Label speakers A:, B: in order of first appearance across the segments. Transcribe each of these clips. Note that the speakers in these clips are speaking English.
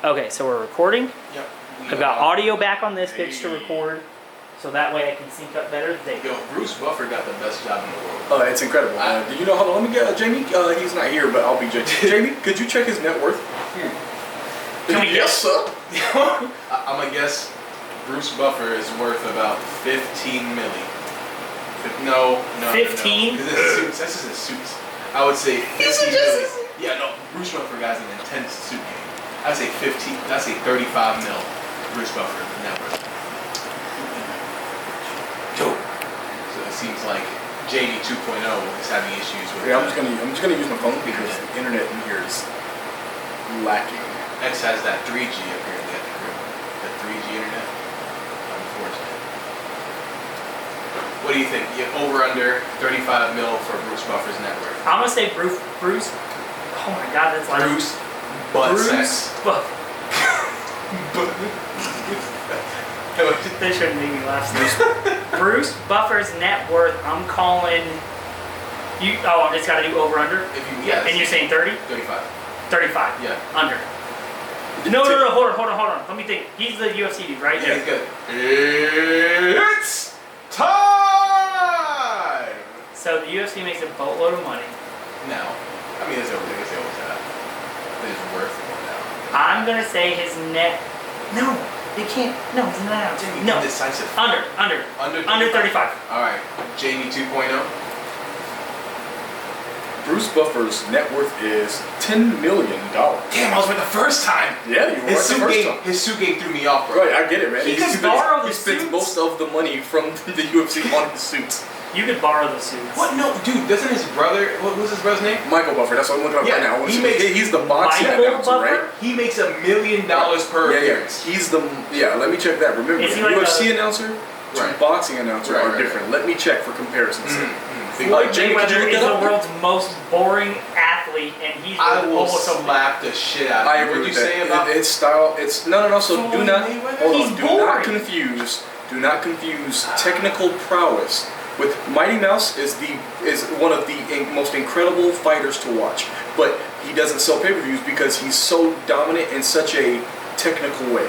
A: Okay, so we're recording.
B: Yep.
A: I've got audio back on this pitch to record, so that way I can sync up better.
B: Yo, Bruce Buffer got the best job in the world.
C: It's incredible. Do you know? Hold on, let me get Jamie. He's not here, but I'll be Jamie. Could you check his net worth?
A: Can we
C: yes, sir.
B: I'm gonna guess Bruce Buffer is worth about 15 milli. No.
A: 15?
B: Because it's suits. That's just his suits. I would say 15 milli. Yeah, no. Bruce Buffer guy's an intense suit game. I'd say 15. I'd say 35 mil. Bruce Buffer net worth. So it seems like Jamie 2.0 is having issues with.
C: Yeah, I'm just gonna use my phone because the internet in here is lacking.
B: X has that 3G apparently at the crib. The 3G internet. Unfortunate. What do you think? You over under 35 mil for Bruce Buffer's net worth?
A: I'm gonna say Bruce. Oh my God, that's like
B: Bruce. Butt sex.
A: They shouldn't make me laugh. Bruce Buffer's net worth. I'm calling you. Oh, I just got to do over under. And you're saying 30?
B: 35.
A: 35.
B: Yeah.
A: Under. No. Hold on. Let me think. He's the UFC dude, right?
B: Yeah, he's good. It's time.
A: So the UFC makes a boatload of money.
B: No. I mean, it's everything they always have. It's worth more now.
A: I'm gonna say his net. No, they can't. No, it's not. No.
B: Indecisive.
A: Under 35.
B: All right. Jamie 2.0.
C: Bruce Buffer's net worth is $10 million.
B: Damn, I was right the first time.
C: Yeah, you were right the first time.
B: His suit game threw me off, bro.
C: Right, I get it, man.
A: He could borrow the
C: He spends
A: suits.
C: most of the money from the UFC on his suits.
A: You could borrow the suits.
B: What? No, dude. Doesn't his brother? What was his brother's name?
C: Michael Buffer. That's what I'm looking up right now. He's the boxing
A: Michael
C: announcer,
A: Buffer?
C: right?
B: He makes $1 million per appearance.
C: He's the Let me check that. Remember,
A: Is he like
C: UFC announcer to
B: Right.
C: boxing announcer are different. Let me check for comparison's sake.
A: Floyd
C: Jamie, could you
A: Mayweather
C: look
A: is
C: that
A: the
C: up?
A: world's most boring athlete, and he's
B: I will
A: almost so
B: slap the shit out of
C: I
B: you.
C: agree
B: What
C: with
B: you
C: that.
B: say about
C: It's style. It's no. So
B: Floyd
C: do not.
B: Mayweather?
C: Hold
A: He's
C: on. Do
A: boring.
C: not confuse. Do not confuse technical prowess with Mighty Mouse is one of the most incredible fighters to watch, but he doesn't sell pay-per-views because he's so dominant in such a technical way.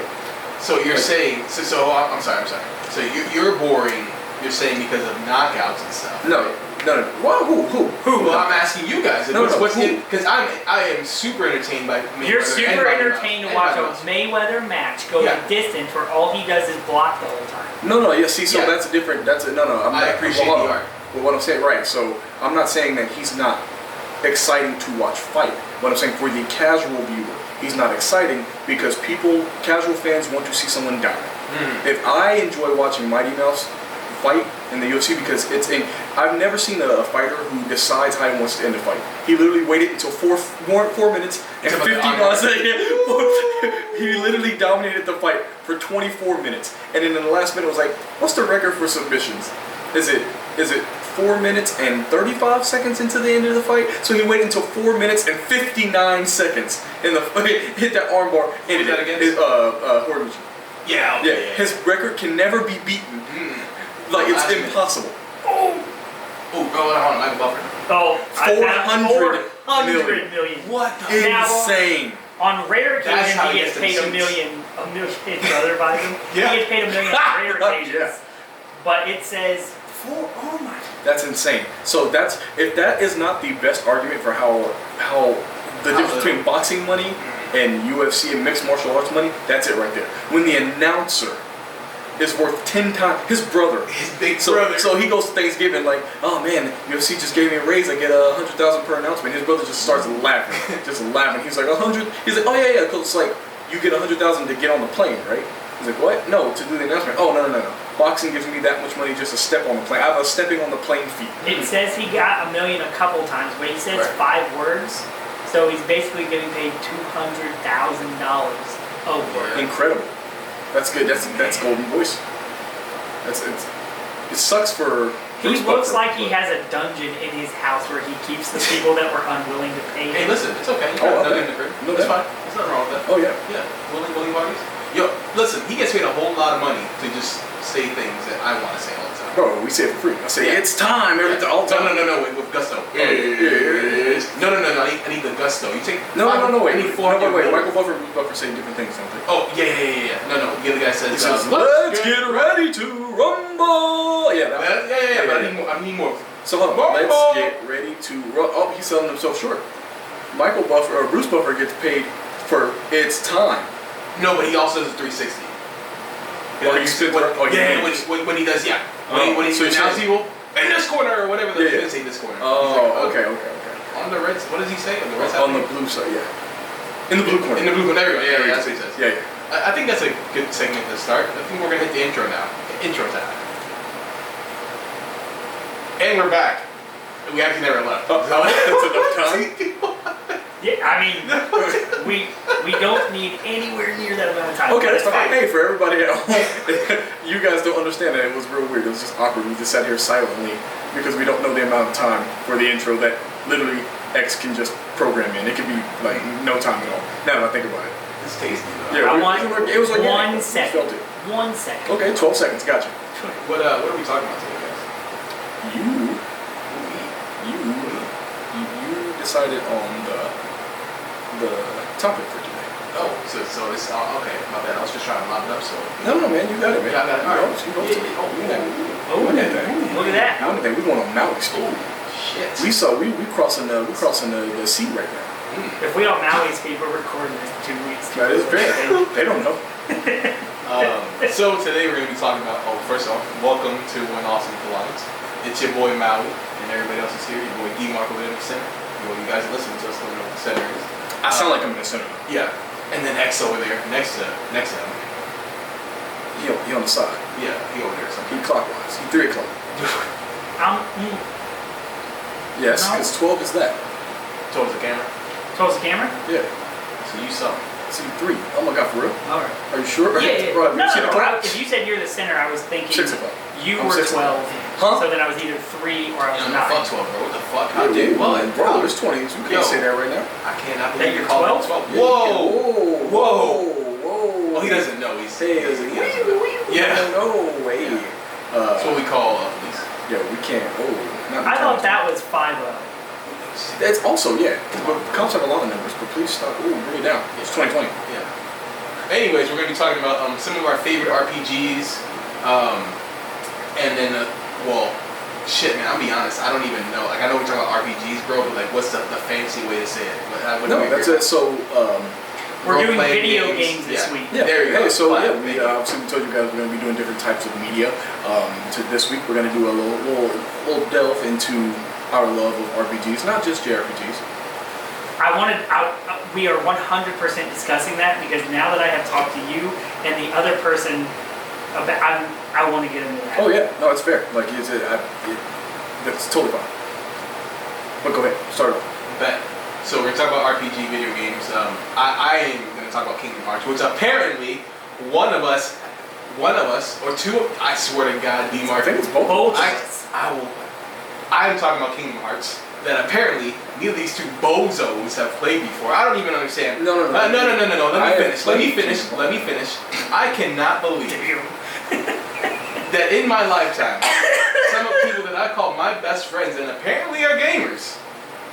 B: So you're saying? So I'm sorry. So you're boring. You're saying because of knockouts and stuff?
C: No. Well, who?
B: Well, I'm asking you guys. Because I am super entertained by Mayweather.
A: You're super entertained to watch a
B: Mouse.
A: Mayweather match go the distance where all he does is block the whole time.
C: No. Yeah. See, so that's different. I
B: appreciate the art.
C: Well, what I'm saying, right? So I'm not saying that he's not exciting to watch fight. What I'm saying for the casual viewer, he's not exciting because casual fans want to see someone die. If I enjoy watching Mighty Mouse fight in the UFC because I've never seen a fighter who decides how he wants to end a fight. He literally waited until 4 minutes and 59 seconds. He literally dominated the fight for 24 minutes, and then in the last minute was like, "What's the record for submissions? Is it 4 minutes and 35 seconds into the end of the fight?" So he waited until 4 minutes and 59 seconds in the hit that armbar. Ended
B: that
C: it.
B: against?
C: Horiguchi.
B: Yeah.
C: His record can never be beaten. Like it's impossible.
B: Hold on, Michael Buffer.
A: Oh,
C: 400
A: million.
B: What the?
C: Insane.
A: On rare occasions,
B: how
A: he
B: he
A: gets
B: gets
A: paid
B: them
A: $1 million. His brother buys him.
B: Yeah.
A: He gets paid $1 million on rare occasions.
C: Yeah.
A: But it says oh my.
C: That's insane. So if that is not the best argument for how the difference between boxing money and UFC and mixed martial arts money, that's it right there. When the announcer is worth 10 times his brother.
B: His big brother.
C: So he goes to Thanksgiving like, "Oh man, UFC just gave me a raise. I get $100,000 per announcement." His brother just starts laughing, He's like, 100. He's like, "Oh yeah. Cause it's like you get 100,000 to get on the plane, right?" He's like, "What? No, to do the announcement." "Oh no. Boxing gives me that much money just to step on the plane. I have a stepping on the plane fee."
A: It says he got $1 million a couple times, but he says 5 words, so he's basically getting paid $200,000 a word.
C: Incredible. That's good. That's golden voice. It sucks for.
A: He looks like he has a dungeon in his house where he keeps the people that were unwilling to pay him.
B: Hey, listen, it's okay. You got nothing in the crib.
C: No,
B: It's fine. There's nothing wrong with that.
C: Oh yeah.
B: Yeah. Willing parties. Yo, Listen, he gets paid a whole lot of money to just say things that I want to say all the time.
C: Bro, we say it for free. I say it's time all the time.
B: No, wait, with gusto. No, I need the gusto. You take
C: wait.
B: wait.
C: Michael Buffer say different things, don't they?
B: Oh, yeah. No. The other guy says,
C: let's get ready to rumble. Yeah,
B: but I need more.
C: So hold on, let's get ready to rumble. Oh, he's selling himself short. Michael Buffer, or Bruce Buffer gets paid for it's time.
B: No, but he also does a 360. When he does, when he announces people in this corner or whatever he didn't say this corner.
C: Oh, okay.
B: On the red, what does he say? On the red side.
C: On the blue side, yeah. In the blue corner.
B: There we go. Yeah, that's what he says.
C: Yeah.
B: I think that's a good segment to start. I think we're gonna hit the intro now. Intro time. And we're back. We actually never left.
C: That's enough time.
A: Yeah, I mean, we don't need anywhere near that amount of time.
C: Okay, that's fine. Hey, for everybody at home, you guys don't understand that it was real weird. It was just awkward. We just sat here silently because we don't know the amount of time for the intro that literally X can just program in. It could be like no time at all. Now that I think about it.
B: It's tasty though.
A: Yeah,
C: it was like
A: 1 second.
C: Felt it.
A: 1 second.
C: Okay, 12 seconds. Gotcha.
B: What are we talking about today, guys?
C: You decided on the topic for today.
B: Oh, so it's okay. My bad. I was just trying to line it up. So
C: no, man, you got it, man.
B: Yeah, I got it. All right.
A: Look at that.
C: We're going on Maui speed.
B: Shit.
C: We crossing the sea right now.
A: If we don't Maui speed, we're recording this 2 weeks.
C: That is fair. They don't know.
B: So today we're going to be talking about. Oh, first off, welcome to WhenAwesomeCollides. It's your boy Maui, and everybody else is here. Your boy D Mark over there in the center. You guys listen to us. Don't know what the center is.
C: I sound like I'm in the center.
B: Yeah. And then X over there, next to him.
C: He on the side.
B: Yeah, he over there.
C: He clockwise. He 3 o'clock. Yes, because 12 is that.
B: Towards the camera?
A: Towards the camera?
C: Yeah.
B: So you saw.
C: See 3. Oh my God, for real?
A: Alright.
C: Are you sure?
A: Yeah.
C: Bro,
A: No. If you said you're the center, I was thinking
C: 6 o'clock.
A: you
C: I'm
A: were
C: 6
A: 12.
C: Huh?
A: So then I was either 3 or I was 9.
B: Fuck 12, bro. What the fuck?
C: How do you?
B: What?
C: Bro, there's 20s. You can't say that right now.
B: I cannot
A: That
B: believe
A: you're
B: calling
A: 12?
B: me 12. Whoa.
C: Whoa.
B: Well, he doesn't know. He doesn't know.
C: Yeah. No way.
B: That's what we call police.
C: Yeah, we can't.
A: I thought that was 5-0.
C: That's also, yeah. But cops have a lot of numbers, but please stop. Bring it down. It's 2020.
B: Yeah. Anyways, we're going to be talking about some of our favorite RPGs. And then, shit, man, I'll be honest. I don't even know. Like, I know we're talking about RPGs, bro, but, like, what's the fancy way to say it?
C: That's it. So,
A: we're doing video games this week.
C: Yeah.
B: There you go.
C: So, we obviously we told you guys we're going to be doing different types of media. This week, we're going to do a little delve into our love of RPGs, not just JRPGs.
A: We are 100% discussing that because now that I have talked to you and the other person, I want to get into that.
C: Oh yeah, no, it's fair. Like that's totally fine. But go ahead, start off.
B: Bet. So we're gonna talk about RPG video games. I am gonna talk about Kingdom Hearts, which apparently one of us, or two. I swear to God, D Mark.
C: I think it's both.
B: I'm talking about Kingdom Hearts. That apparently neither of these two bozos have played before. I don't even understand.
C: No.
B: No. Let me finish. I cannot believe that in my lifetime, some of the people that I call my best friends and apparently are gamers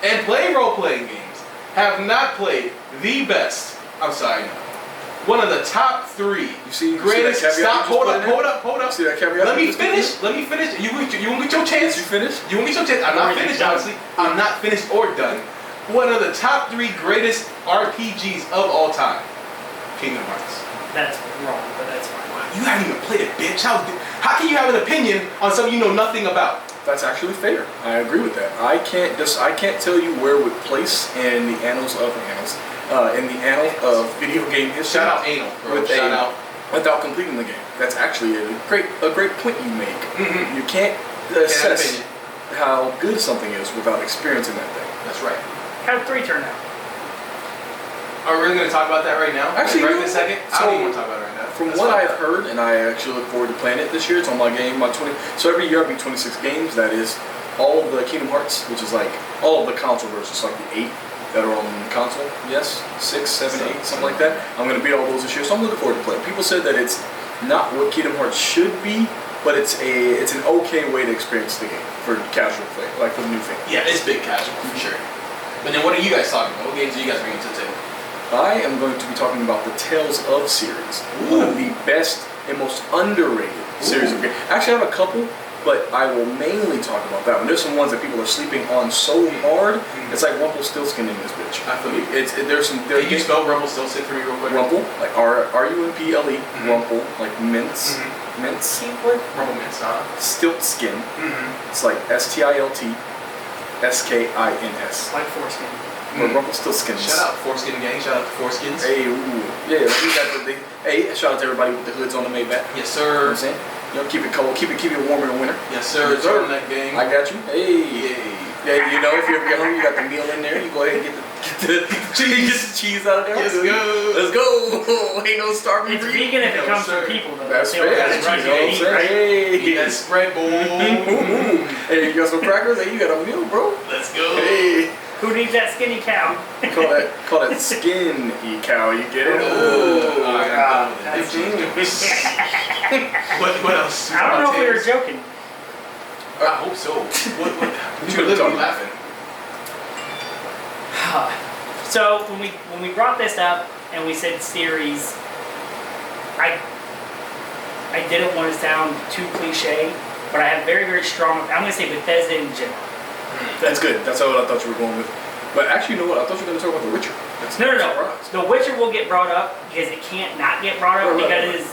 B: and play role-playing games have not played the best. I'm sorry, no. One of the top 3 greatest. Stop. Hold up.
C: See that caveat?
B: Let me finish. You won't get your chance.
C: You finished?
B: You won't get your chance. I'm not finished, honestly. I'm not finished or done. One of the top 3 greatest RPGs of all time. Kingdom Hearts.
A: That's wrong, but that's fine.
B: You haven't even played it, bitch. How can you have an opinion on something you know nothing about?
C: That's actually fair. I agree with that. I can't tell you where it would place in the annals of video game history.
B: Shout out anal, bro.
C: Without completing the game. That's actually a great point you make.
B: Mm-hmm.
C: You can't assess how good something is without experiencing that thing.
B: That's right.
A: How did 3 turn out?
B: Are we really going to talk about that right now?
C: Actually,
B: right in a second? I don't even want to talk about it right now.
C: From what I've heard, and I actually look forward to playing it this year, it's on my game, so every year I'll be 26 games. That is all of the Kingdom Hearts, which is like all of the console versions, like the 8, that are on console. Yes, 6, 7, 8, something like that. I'm gonna beat all those this year, so I'm looking forward to playing. People said that it's not what Kingdom Hearts should be, but it's an okay way to experience the game for casual play, like for the new fans.
B: Yeah, it's big casual for sure. But then what are you guys talking about? What games are you guys bringing to the table?
C: I am going to be talking about the Tales of series, one of the best and most underrated series of games. Actually, I have a couple, but I will mainly talk about that one. There's some ones that people are sleeping on so hard. It's like Rumpelstiltskin in this bitch.
B: I feel you.
C: Can
B: you spell Rumpelstiltskin for me real quick?
C: Rumple, like R-U-M-P-L-E, Rumple, like mince, mince,
B: Rumple mince,
C: Stiltskin. It's like S-T-I-L-T, S-K-I-N-S.
A: Like foreskin.
C: Or Rumpelstiltskins.
B: Shout out Foreskin Gang, shout out to Foreskins.
C: Hey, ooh. Yeah, we got hey, shout out to everybody with the hoods on the Maybach.
B: Yes,
C: You know
B: sir.
C: what I'm saying? You know, keep it cold, keep it warm in the winter.
B: Yes, sir.
C: Yes, sir.
B: Turtleneck Gang.
C: I got you. Hey.
B: Yay.
C: Yeah, you know, if you ever get home, you got the meal in there. You go ahead and get the cheese out of there.
B: Let's go.
C: Let's go. Ain't no starving
A: It's
C: for you.
A: vegan if it
B: No,
A: comes
B: sir.
A: from people, though.
C: That's
A: They always
C: fair.
A: gotta run
C: You know what I'm
A: you to eat, right?
C: saying?
B: Eat that spread, boy.
C: Hey, you got some crackers? Hey, you got a meal, bro.
B: Let's go.
C: Hey.
A: Who needs that skinny cow?
C: Call that skin cow. You get it?
B: Ooh.
A: Oh,
B: Alright,
A: God.
B: I'm done with it. What else?
A: I don't know if we were joking.
B: I hope so. What? You were literally laughing.
A: So when we brought this up and we said series, I didn't want to sound too cliche, but I have very, very strong. I'm going to say Bethesda in general.
C: That's good. That's what I thought you were going with. But actually, you know what? I thought you were going to talk about The Witcher.
A: No. The Witcher will get brought up because it can't not get brought up because it is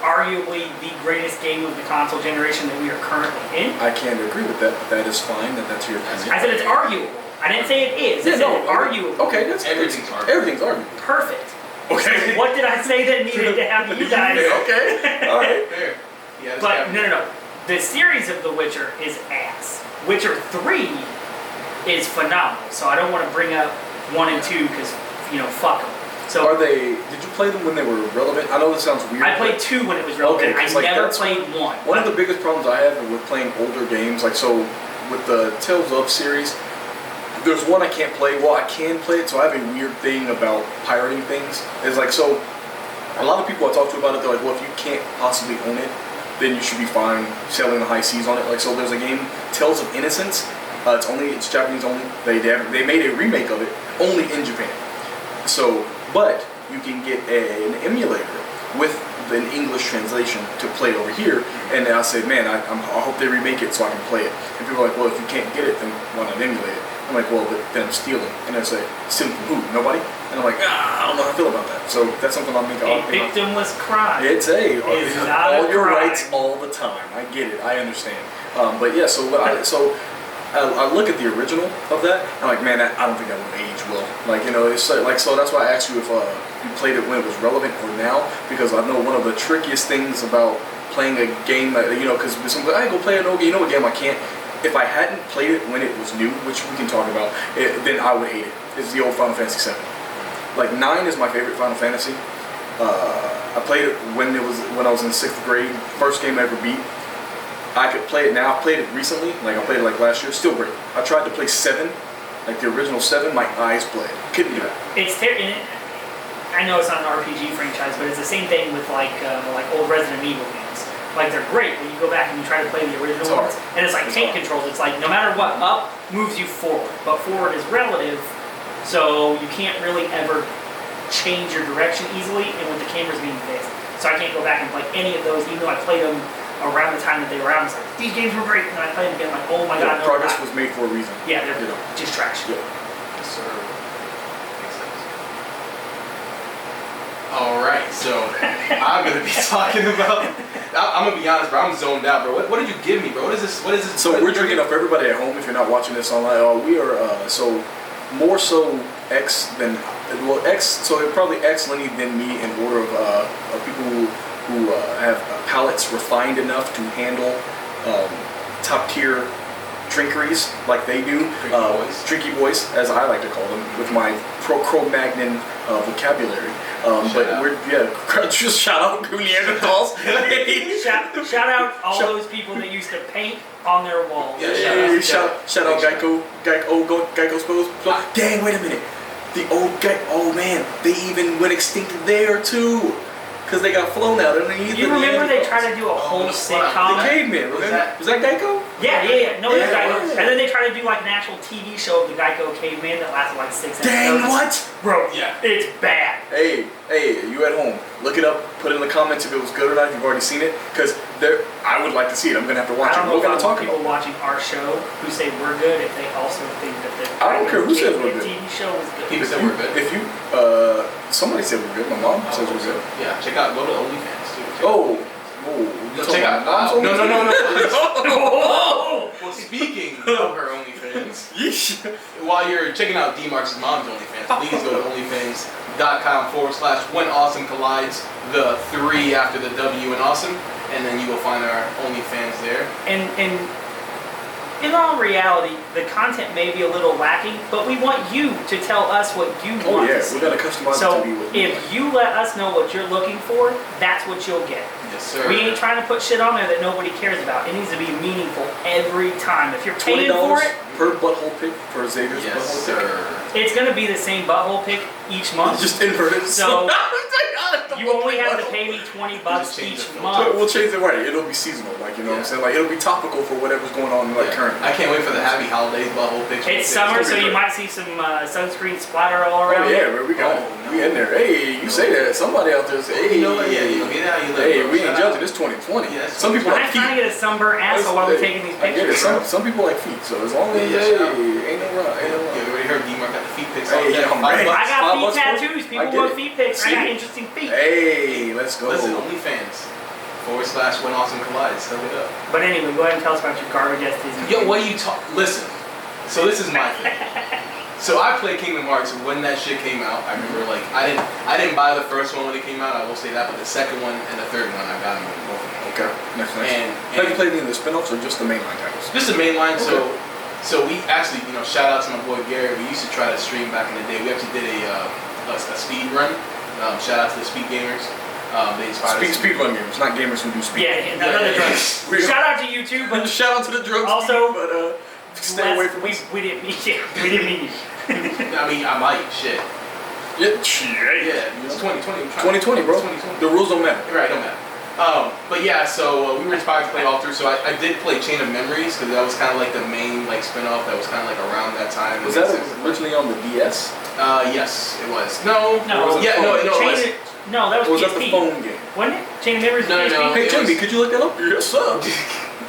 A: arguably the greatest game of the console generation that we are currently in.
C: I can't agree with that, but that is fine. That's your opinion.
A: I said it's arguable. I didn't say it is. I said it's arguable.
C: Okay, that's
B: Everything's arguable.
C: Everything's arguable.
A: Perfect.
C: Okay.
A: What did I say that needed to happen? You guys.
C: Okay. All right.
B: Fair. Yeah,
A: But no. The series of The Witcher is ass. Witcher 3 is phenomenal. So I don't want to bring up 1 and 2 because, fuck them. So
C: did you play them when they were relevant? I know this sounds weird.
A: I played 2 when it was relevant.
C: Okay,
A: I never played 1.
C: One of the biggest problems I have with playing older games, like so with the Tales of series, there's one I can't play. Well, I can play it, so I have a weird thing about pirating things. It's like, so a lot of people I talk to about it, they're like, well, if you can't possibly own it, then you should be fine sailing the high seas on it. Like, so there's a game, Tales of Innocence. It's Japanese only. They made a remake of it only in Japan. So, but you can get an emulator with an English translation to play over here. And I said, man, I hope they remake it so I can play it. And people are like, well, if you can't get it, then why not emulate it? I'm like, well, but then I'm stealing. And I say, stealing from who? Nobody? And I'm like, I don't know how I feel about that. So that's something I'll make.
A: A victimless crime.
C: It's
A: not
C: all
A: a
C: your
A: crime.
C: rights all the time. I get it. I understand. But yeah, so I look at the original of that. I'm like, man, I don't think that would age well. Like, it's like, so that's why I asked you if you played it when it was relevant or now, because I know one of the trickiest things about playing a game that, because some I go play an old game. What game I can't. If I hadn't played it when it was new, which we can talk about, then I would hate it. It's the old Final Fantasy VII. Like 9 is my favorite Final Fantasy. I played it when I was in 6th grade. First game I ever beat. I could play it now. I played it recently. Like I played it like last year. Still great. I tried to play 7, like the original 7. My eyes bled. Couldn't do it.
A: I know it's not an RPG franchise, but it's the same thing with like old Resident Evil games. Like they're great when you go back and you try to play the original ones, and it's like tank controls. It's like no matter what, up moves you forward, but forward is relative, so you can't really ever change your direction easily. And with the cameras being fixed, so I can't go back and play any of those, even though I played them around the time that they were out. It's like these games were great, and then I played them again. Like, oh my god, no,
C: progress was made for a reason.
A: Yeah, they're just trash.
C: Yeah.
B: Yes, sir. Makes sense. All right, so I'm gonna be talking about. I'm gonna be honest, bro. I'm zoned out, bro. What did you give me, bro? What is this?
C: So we're drinking up for everybody at home. If you're not watching this online, we are so more so X than X. So it probably X Lenny than me in order of people who have palates refined enough to handle top tier drinkeries like they do. Drinky boys, as I like to call them, with my Cro-Magnon vocabulary. Just shout out Neanderthals.
A: shout out all those people that used to paint on their walls.
C: Yeah, shout out Geico's post. Dang, wait a minute. The old man, they even went extinct there too. Because they got flown out underneath.
A: You remember they tried to do a whole sitcom?
C: The Caveman, remember? Was that Geico?
A: Yeah. No, it was Geico. And then they tried to do like an actual TV show of the Geico Caveman that lasted like 6 episodes.
C: Dang, what?
A: Bro, it's bad.
C: Hey, you at home, look it up, put it in the comments if it was good or not, if you've already seen it. Because I would like to see it. I'm going to have to watch it.
A: We're going to talk about people watching our show who say we're good if they also think that the
C: I don't care who says we're good.
A: TV show is good.
B: People said we're good.
C: If you, somebody said we're good. My mom says we're good.
B: Yeah, go to OnlyFans too.
C: Check out. No.
B: Well, speaking of her OnlyFans, while you're checking out D-Mark's mom's OnlyFans, please go to OnlyFans.com/WhenAwesomeCollides, the 3 after the W in awesome, and then you will find our OnlyFans there.
A: And in all reality, the content may be a little lacking, but we want you to tell us what you want to see.
C: We're going to customize it to be what you
A: if
C: want.
A: you let us know what you're looking for, that's what you'll get.
B: Yes, sir.
A: We ain't trying to put shit on there that nobody cares about. It needs to be meaningful every time. If you're paying for it,
C: per butthole pick for Xavier's butthole pick.
A: It's going to be the same butthole pick each month.
C: Just invert it.
A: So you only have to pay me $20 each month.
C: We'll change it right. It'll be seasonal, like you know what I'm saying. Like it'll be topical for whatever's going on currently.
B: I can't wait for the Happy Holidays butthole picks.
A: It's summer, so you might see some sunscreen splatter all around.
C: Oh yeah, we got it. We in there. Hey, you say that. Somebody out there say, hey,
B: you know what? Yeah, you get out. You live.
C: Hey, we ain't judging. It's 2020.
B: Yeah,
C: some people like
A: I'm
C: feet.
A: trying to get a sunburned asshole while we're taking these pictures.
C: Some people like feet, so as long as ain't no wrong.
B: You already heard D-Mark got the feet picks.
C: Hey, I'm ready.
A: I got feet tattoos. People want feet pics. I got interesting feet.
C: Hey, let's go.
B: Listen, OnlyFans.com/WhenAwesomeCollides. Set it up.
A: But anyway, go ahead and tell us about your garbage ass Disney.
B: Yo, what you talk? Listen. So this is my thing. So I played Kingdom Hearts when that shit came out. I remember I didn't buy the first one when it came out. I will say that, but the second one and the third one I got them both.
C: Okay, nice.
B: And
C: have you played any of the spin-offs or just the mainline titles?
B: Just the mainline. Okay. So we actually, shout out to my boy Gary. We used to try to stream back in the day. We actually did a speed run. Shout out to the speed gamers. They inspired us.
C: Speed run gamers, not gamers who do speed.
A: Another drugs. Shout out to you too, but
C: shout out to the drugs.
A: Also,
C: but stay away from us.
A: We didn't mean you. We didn't mean you.
B: I mean, I might. Shit.
C: Yeah,
B: it's 2020.
C: 2020, bro.
B: 2020.
C: The rules don't matter.
B: Right, don't matter. But yeah, so we were inspired to play all through. So I did play Chain of Memories because that was kind of like the main spin-off that was kind of like around that time.
C: Was that originally on the DS?
B: Yes, it was. No.
C: It was.
A: No, that was PSP.
C: Was that the phone game?
A: Wasn't it? Chain of Memories.
B: No.
C: Hey Jamie, could you look that up? Yes, sir.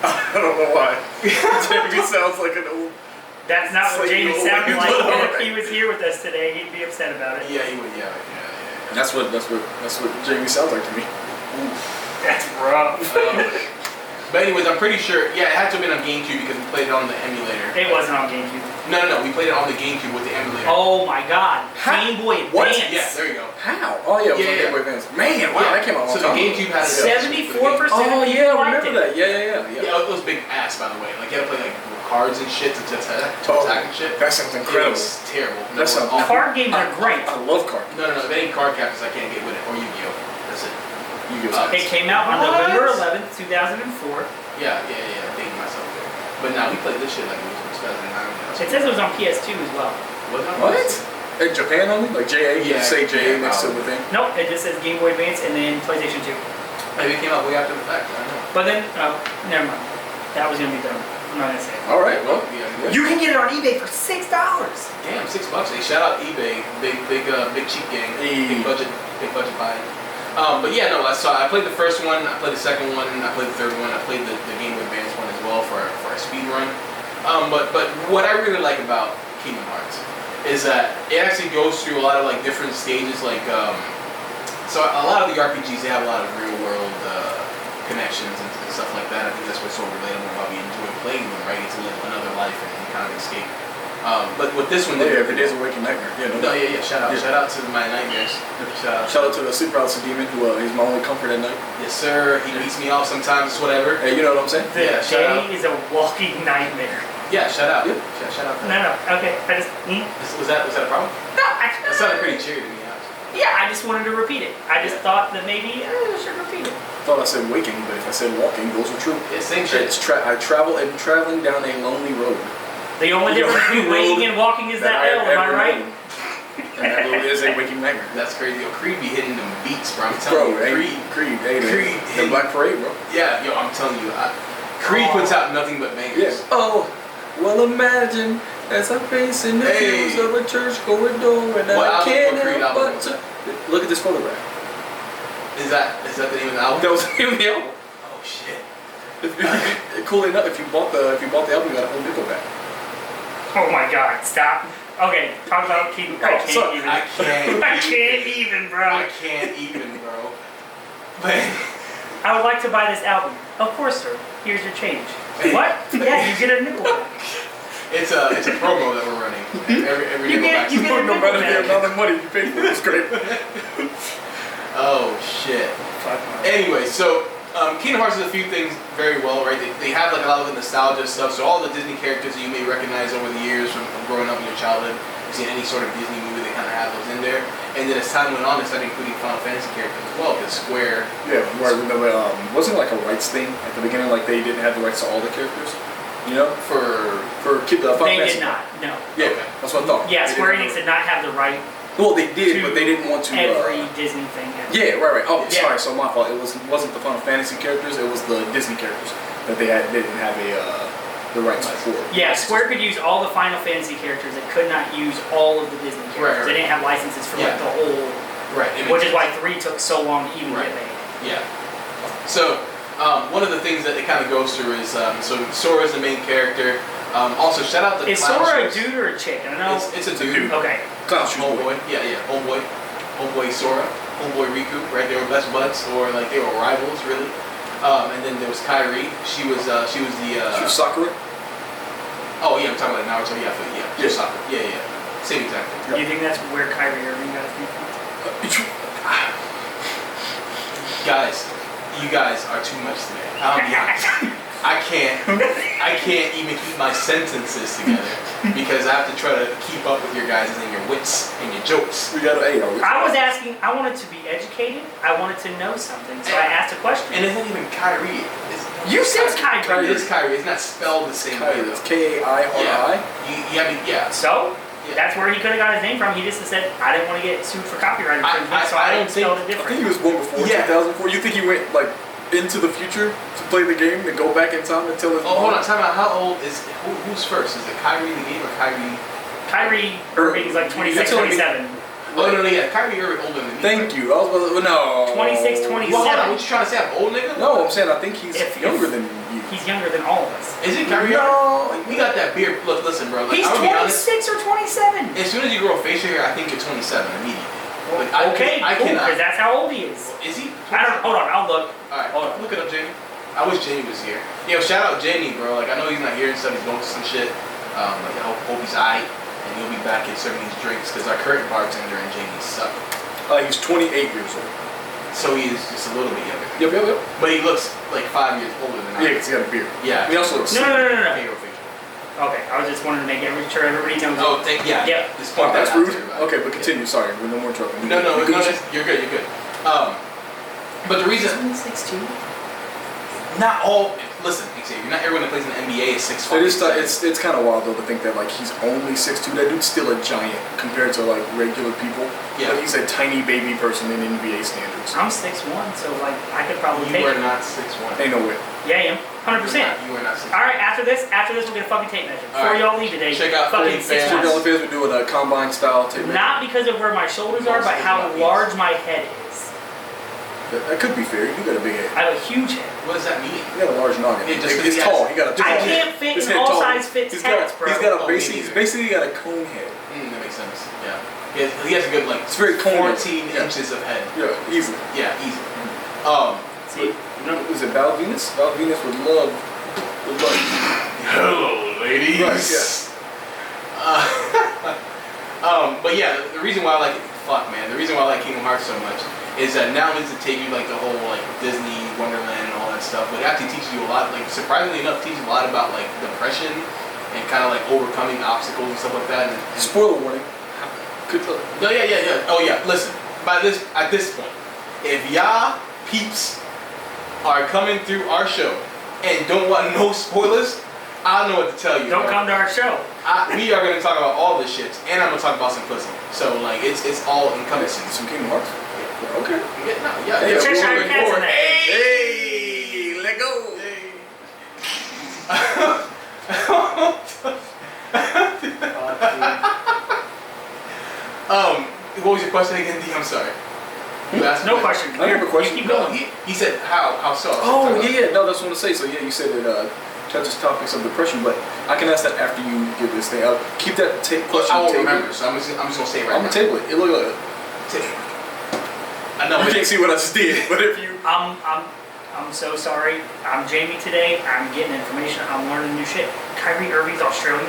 C: I don't know why. Jamie sounds like an old.
A: That's not what Jamie sounded like. And if he was here with us today, he'd be upset about it.
B: Yeah, he would. Yeah.
C: That's what Jamie sounds like to me.
A: That's rough.
B: But anyways, I'm pretty sure. Yeah, it had to have been on GameCube because we played it on the emulator.
A: It wasn't on GameCube.
B: No. We played it on the GameCube with the emulator.
A: Oh my God. Game Boy Advance.
B: What? Yeah, there you go.
C: How? Oh yeah, it was on Game Boy Advance. Man, wow, that came out a long time.
B: So the GameCube had it.
A: 74%. Oh
C: yeah, I remember that. Yeah.
B: Yeah, it was big ass, by the way. Like you had to play cards and shit to attack and shit.
C: That sounds incredible.
B: It was terrible.
C: That sounds awful.
A: Card games are great.
C: I love card games.
B: No. If any card captures I can't get with it, or Yu-Gi-Oh. That's it.
A: It came out on November 11th, 2004.
B: Yeah, dating myself there. But now we played this shit like it was 2009.
A: It says it was on PS2 as well.
C: What? In Japan only? Like JA? You say JA next to the thing?
A: Nope, it just says Game Boy Advance and then PlayStation 2.
B: Maybe it came out way after the fact, I know.
A: But then, never mind. That was going to be dumb. I'm not going to say it.
C: Alright, well.
A: Yeah. You can get it on eBay for $6.
B: Damn, $6. Hey, shout out eBay. Big cheap gang.
C: Hey.
B: Big budget buying. But yeah, no, I played the first one, I played the second one, I played the third one, I played the Game Boy Advance one as well for a speed run. But what I really like about Kingdom Hearts is that it actually goes through a lot of different stages. So a lot of the RPGs, they have a lot of real world connections and stuff like that. I think that's what's so relatable about me enjoying playing them, right? It's to live another life and kind of escape. But with this one,
C: every day's a waking nightmare. Yeah,
B: shout out to my nightmares.
C: Shout out to the super awesome demon who is my only comfort at night.
B: Yes, sir. He beats me off sometimes. Whatever.
C: Hey, you know what I'm saying?
A: The day is a walking nightmare.
B: Yeah, shout out.
C: Yeah.
B: Shout out.
A: No, okay. I just.
B: Was that a problem?
A: No,
B: That sounded pretty cheery to me. Actually.
A: Yeah, I just wanted to repeat it. I just thought that maybe I should repeat it.
C: I thought I said waking, but if I said walking, those are true.
B: Yeah, same shit.
C: I'm traveling down a lonely road.
A: The only difference between waking and walking is that L, am I right?
C: And that road is a waking nightmare.
B: That's crazy. Yo, Creed be hitting them beats, bro. I'm telling you.
C: Creed, hey,
B: Creed,
C: the Black Parade, bro.
B: Yeah, yo, I'm telling you. Creed puts out nothing but bangers.
C: Yeah. Oh, well, imagine as I'm facing the views of a church corridor and I can't help but to look at this photograph.
B: Is that the name of the album?
C: That was the name of the album.
B: Oh shit.
C: Cool enough, if you bought the album, you got a whole nickel back.
A: Oh my god, stop. Okay, talk about Keaton. I can't even, bro.
B: I can't even, bro. But
A: I would like to buy this album. Of course, sir. Here's your change. What? Yeah, you get a nickel back.
B: It's a promo that we're running. Every
A: You
B: nickel back.
A: get a
C: No
A: nickel
C: matter the
A: back.
C: amount of money you pay for it, it's great.
B: Oh shit. Anyway, so Kingdom Hearts does a few things very well, right? They have like a lot of the nostalgia stuff. So all the Disney characters that you may recognize over the years from growing up in your childhood, you've seen any sort of Disney movie, they kind of have those in there. And then as time went on, they started including Final Fantasy characters as well. Because Square,
C: Yeah, where wasn't like a rights thing at the beginning, like they didn't have the rights to all the characters. You know, for Final
A: They
C: Fantasy.
A: did not, no.
C: Yeah,
B: Okay.
C: that's what I thought.
A: Yeah,
C: They
A: Square
C: didn't
A: Enix did not have the right
C: Well, they did,
A: to
C: but they didn't want to.
A: every Disney thing ever.
C: Yeah, right. Oh,
A: Yeah.
C: sorry. So my fault. It wasn't the Final Fantasy characters. It was the Disney characters that they didn't have the rights for.
A: Yeah, Square could use all the Final Fantasy characters. It could not use all of the Disney characters.
B: Right.
A: They didn't have licenses for like the whole.
B: right?
A: Which is why 3 took so long to even
B: Right.
A: get made.
B: Yeah. So one of the things that it kind of goes through is so Sora's the main character. Also, shout out to
A: Is
B: Clown
A: Sora a
B: Shoes.
A: dude or a chick? I don't know.
B: It's a dude.
A: Okay.
C: Clown Shoes boy.
B: Homeboy. Yeah. Homeboy Sora. Homeboy Riku. Right? They were best buds, or like they were rivals, really. And then there was Kairi. She was the.
C: She was Sakura.
B: Oh yeah, I'm talking about Naruto. Yeah, she was Sakura. Yeah. Same exact thing.
A: Do you think that's where Kyrie Irving got his name from?
B: Guys, you guys are too much today. I'll be honest. I can't even keep my sentences together because I have to try to keep up with your guys and your wits and your jokes.
C: We gotta.
A: I was asking. I wanted to be educated. I wanted to know something, so I asked a question.
B: And it's not even Kyrie.
A: You said Kyrie.
B: It is Kyrie. It's not spelled the same way though.
C: It's Kairi.
B: Yeah.
A: So
B: Yeah.
A: that's where he could have got his name from. He just said, "I didn't want to get sued for copyright infringement, so I
B: don't
A: spelled it
C: I think
A: different."
C: he was born before 2004. You think he went like into the future to play the game and go back in time and tell his
B: Oh, hold on. Time out. How old is who's first? Is it Kyrie the game or Kyrie?
A: Kyrie Irving's like 26,
C: You're telling me-
A: 27.
B: Oh no, yeah. Kyrie Irving older than me.
C: Thank you. I was about to, no.
A: 26, 27.
B: Well, hold on. What you trying to say? I'm old nigga?
C: No, I'm saying I think he's
A: If-
C: younger than you.
A: He's younger than all of us.
B: Is it Kyrie
C: No.
B: Irving? We got that beard. Look, listen, bro. Like,
A: He's
B: I'm gonna be honest.
A: 26 or 27.
B: As soon as you grow facial hair, I think you're 27 immediately. Like,
A: Okay,
B: I
A: cool,
B: cannot.
A: because that's how old he is.
B: Is he?
A: I don't. Hold on, I'll look.
B: Alright,
A: Hold on.
B: look it up, Jamie. I wish Jamie was here. Yo, shout out Jamie, bro. Like, I know he's not here and stuff. He's going to some shit. Like, I hope he's aight. And he'll be back in serving these drinks because our current bartender and Jamie suck.
C: He's 28 years old.
B: So he is just a little bit younger.
C: Yep.
B: But he looks like 5 years older than I
C: Yeah,
B: am.
C: because he got a beard.
B: Yeah.
C: He also looks
A: No.
B: Facial feature.
A: Okay, I was just wanting to make sure everybody knows.
B: Oh, yeah.
A: Yep.
B: Just
C: Oh,
B: point that
C: that's
B: out
C: rude.
B: to everybody.
C: Okay, but continue. Sorry, no more trouble.
B: No, you're good. But the reason,
A: 6'2".
B: not all. Listen, Xavier, not everyone that plays in the NBA is 6'5".
C: It's kind of wild though to think that like he's only 6'2". That dude's still a giant compared to like regular people.
B: Yeah.
C: Like, he's a tiny baby person in NBA standards.
A: I'm 6'1", so like I could probably
B: You
A: take
B: are
A: it.
B: not 6'1".
C: Ain't no way.
A: Yeah, I am. 100%.
B: You are not 6'1".
A: All right, after this we'll get a fucking tape measure. Before
B: All right.
A: y'all leave today,
B: Check out
A: fucking
B: Philly
A: 6
B: fans.
C: We're
A: months.
C: we're doing a combine style tape.
A: Not because of where my shoulders are, but how large my head is.
C: That could be fair. You got a big head.
A: I have a huge head.
B: What does that mean?
C: You got a large noggin.
B: Yeah, just
C: He's tall. He got a tall
A: I
C: head.
A: can't fit
C: His
A: in
C: head
A: all
C: tall.
A: size fits
C: He's
A: hats,
C: got,
A: bro.
C: He's got a
B: Oh, me
C: basically.
B: neither.
C: He's basically got a cone head.
B: That makes sense. Yeah. He has a good like.
C: It's very cone.
B: 14 inches of head.
C: Yeah, easy.
B: Yeah, easy.
A: See,
C: Was it Val Venus? Val Venus would love.
B: Hello, ladies.
C: Right, yes.
B: But yeah, the reason why I like the reason why I like Kingdom Hearts so much is that not only does it take you like the whole like Disney Wonderland and all that stuff, but it actually teaches you a lot. Like surprisingly enough, teaches a lot about like depression and kind of like overcoming obstacles and stuff like that. And
C: Spoiler warning.
B: no, yeah. Oh yeah. Listen, at this point, if y'all peeps are coming through our show and don't want no spoilers, I don't know what to tell you.
A: Don't come to our show.
B: We are going to talk about all this shit, and I'm going to talk about simplicity. So like it's all encompassing.
C: Some Kingdom Hearts.
B: Yeah.
C: Okay.
B: Yeah.
C: Hey,
A: Cheshire Cat's in that.
C: Hey, let go.
B: What was your question again, D? I'm sorry. You asked
A: No
B: me.
A: question.
C: I have a question.
A: Keep
B: No,
A: going.
B: he said how so.
C: Oh yeah. No, that's what I want to say. So yeah, you said it touches topics of depression, but I can ask that after you give this thing. I'll keep that question.
B: I won't remember, so I'm just gonna say it right
C: I'm
B: now.
C: gonna table it. It look like.
B: I know.
C: You can't see what I just did, but if you.
A: I'm so sorry. I'm Jamie today. I'm getting information. I'm learning new shit. Kyrie Irving's Australian.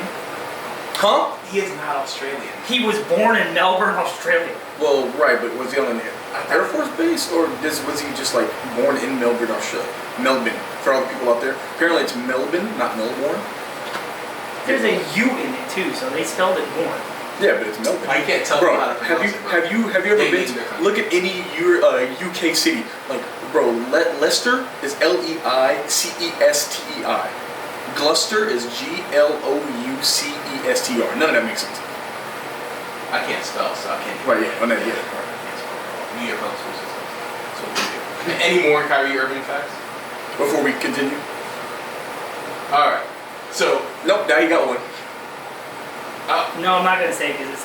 C: Huh?
B: He is not Australian.
A: He was born in Melbourne, Australia.
C: Well, right, but was he on an Air Force base, or was he just like born in Melbourne, Australia? Melbourne. For all the people out there, apparently it's Melbourne, not Melbourne.
A: There's a U in it too, so they spelled it born.
C: Yeah, but it's Melbourne.
B: I can't tell
C: Bro,
B: you how to pronounce it, bro.
C: have you ever
B: They
C: been
B: need their
C: to look at any UK city? Like, bro, Leicester is Leicestei. Gloucester is Gloucester. None of that makes sense.
B: I can't spell, so I can't.
C: Right, yeah, on that, yeah.
B: New York public school system. So any more Kyrie Irving facts?
C: Before we continue.
B: All right. So
C: Nope, now you got one.
A: No, I'm not gonna say because it's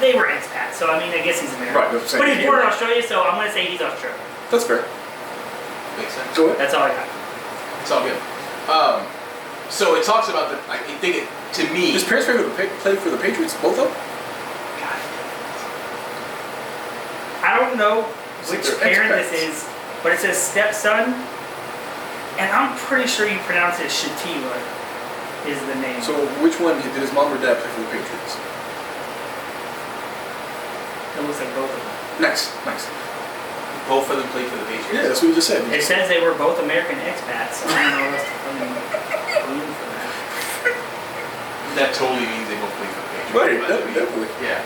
A: they were expats, so I mean I guess he's American.
C: Right, that's what I'm
A: But
C: saying.
A: he's born in Australia, so I'm gonna say he's Australian.
C: That's fair.
B: makes sense.
C: Go ahead.
A: That's all I got.
B: It's all good. So it talks about the. I think it to me.
C: His parents play for the Patriots, both of them?
B: God.
A: I don't know
C: So
A: which
C: they're
A: parent
C: expats.
A: this is, but it says stepson, and I'm pretty sure you pronounce it Shatila is the name.
C: So which one did his mom or dad play for the Patriots?
A: It looks like both of them.
C: Nice.
B: Both of them played for the Patriots.
C: Yeah, that's what you just said.
A: It says they were both American expats. So I don't know what's the fucking clue for that.
B: That totally means they both played for the Patriots.
C: Right,
B: But we-
C: definitely.
B: Yeah.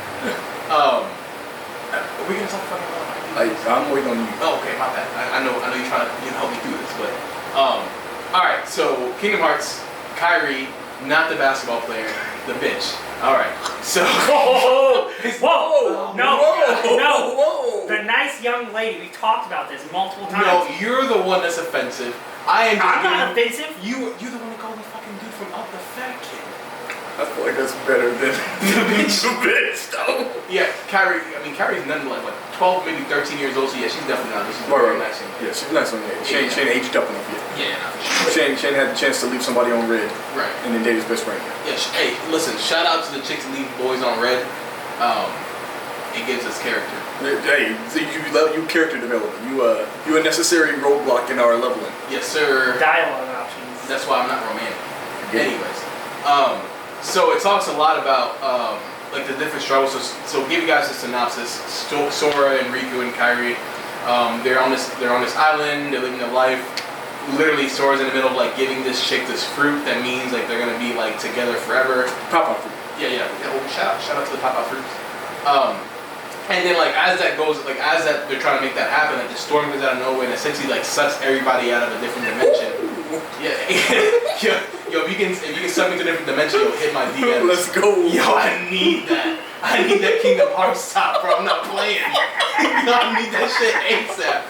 B: Are we gonna talk fucking about?
C: I'm waiting on you.
B: Oh, okay, my bad. I know you're trying to help me through this, but all right. So Kingdom Hearts, Kyrie, not the basketball player, the bitch. All right. So
A: Whoa! No!
C: Whoa!
A: The nice young lady. We talked about this multiple times.
B: no, you're the one that's offensive. I am.
A: I'm not offensive.
B: You're the one that called the fucking dude from Up the Fat Kid.
C: I feel like that's better than
B: The bitch.
C: the bitch, though.
B: Yeah, Kyrie. I mean, Kyrie's nothing like 12, maybe 13 years old. So yeah, she's definitely not. She's
C: Right.
B: very nice.
C: Yeah, she's nice on that. She ain't aged up enough yet.
B: Yeah, no, for sure.
C: She ain't had the chance to leave somebody on red
B: Right.
C: and then date his best friend.
B: Yeah. Hey, listen. Shout out to the chicks that leave boys on red. It gives us character.
C: Hey, you character development. You a necessary roadblock in our leveling.
B: Yes, sir.
A: Dialogue options.
B: That's why I'm not romantic.
C: Yeah.
B: Anyways, so it talks a lot about like the different struggles. So give you guys a synopsis. Sora and Riku and Kyrie, they're on this island. They're living their life. Literally, Sora's in the middle of like giving this chick this fruit that means like they're gonna be like together forever.
C: Pop-up fruit.
B: Yeah. Oh, shout out to the pop-out fruits. And then like as that they're trying to make that happen, like the storm comes out of nowhere and essentially like sucks everybody out of a different dimension. Yeah. Yo, if you can suck me to a different dimension, you'll hit my DMs.
C: Let's go.
B: Yo, I need that. I need that Kingdom Hearts top, bro. I'm not playing. Yo, I need that shit ASAP.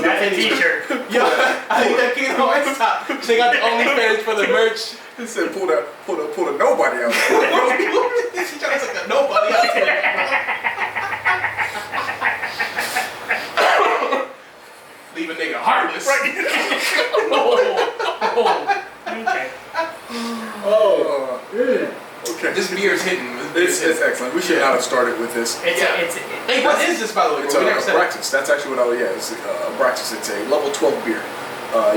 A: That's a t-shirt.
B: Yo, I need that Kingdom Hearts top. Check out the OnlyFans for the merch.
C: He said, pull the nobody out.
B: She trying to take a nobody out. Leave a nigga heartless.
A: Okay.
C: Okay.
B: This beer is hitting.
C: It's excellent. We should not have started with this.
B: Hey, what is this, by the way?
C: It's
B: We never said it.
C: Abraxas. That's actually what it's Abraxas. It's a level 12 beer.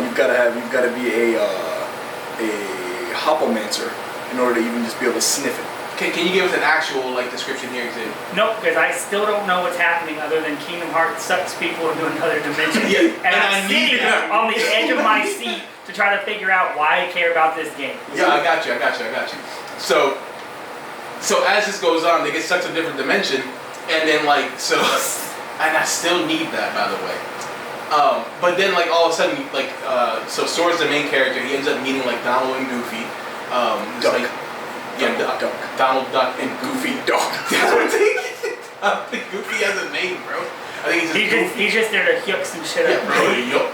C: You've got to be a hopomancer in order to even just be able to sniff it.
B: Can you give us an actual like description here, Xavier?
A: Nope, because I still don't know what's happening other than Kingdom Hearts sucks people into another dimension.
B: Yeah,
A: and I'm sitting on the edge of my seat to try to figure out why I care about this game.
B: Yeah, I got you. So as this goes on, they get sucked to a different dimension, and then like and I still need that, by the way. But then like all of a sudden, like so Sora's the main character. He ends up meeting like Donald and Goofy.
C: Duck.
B: Like, Duck. Donald Duck and Goofy Duck. I don't think Goofy has a name, bro. I think
A: he's just there to yuck some shit up, bro.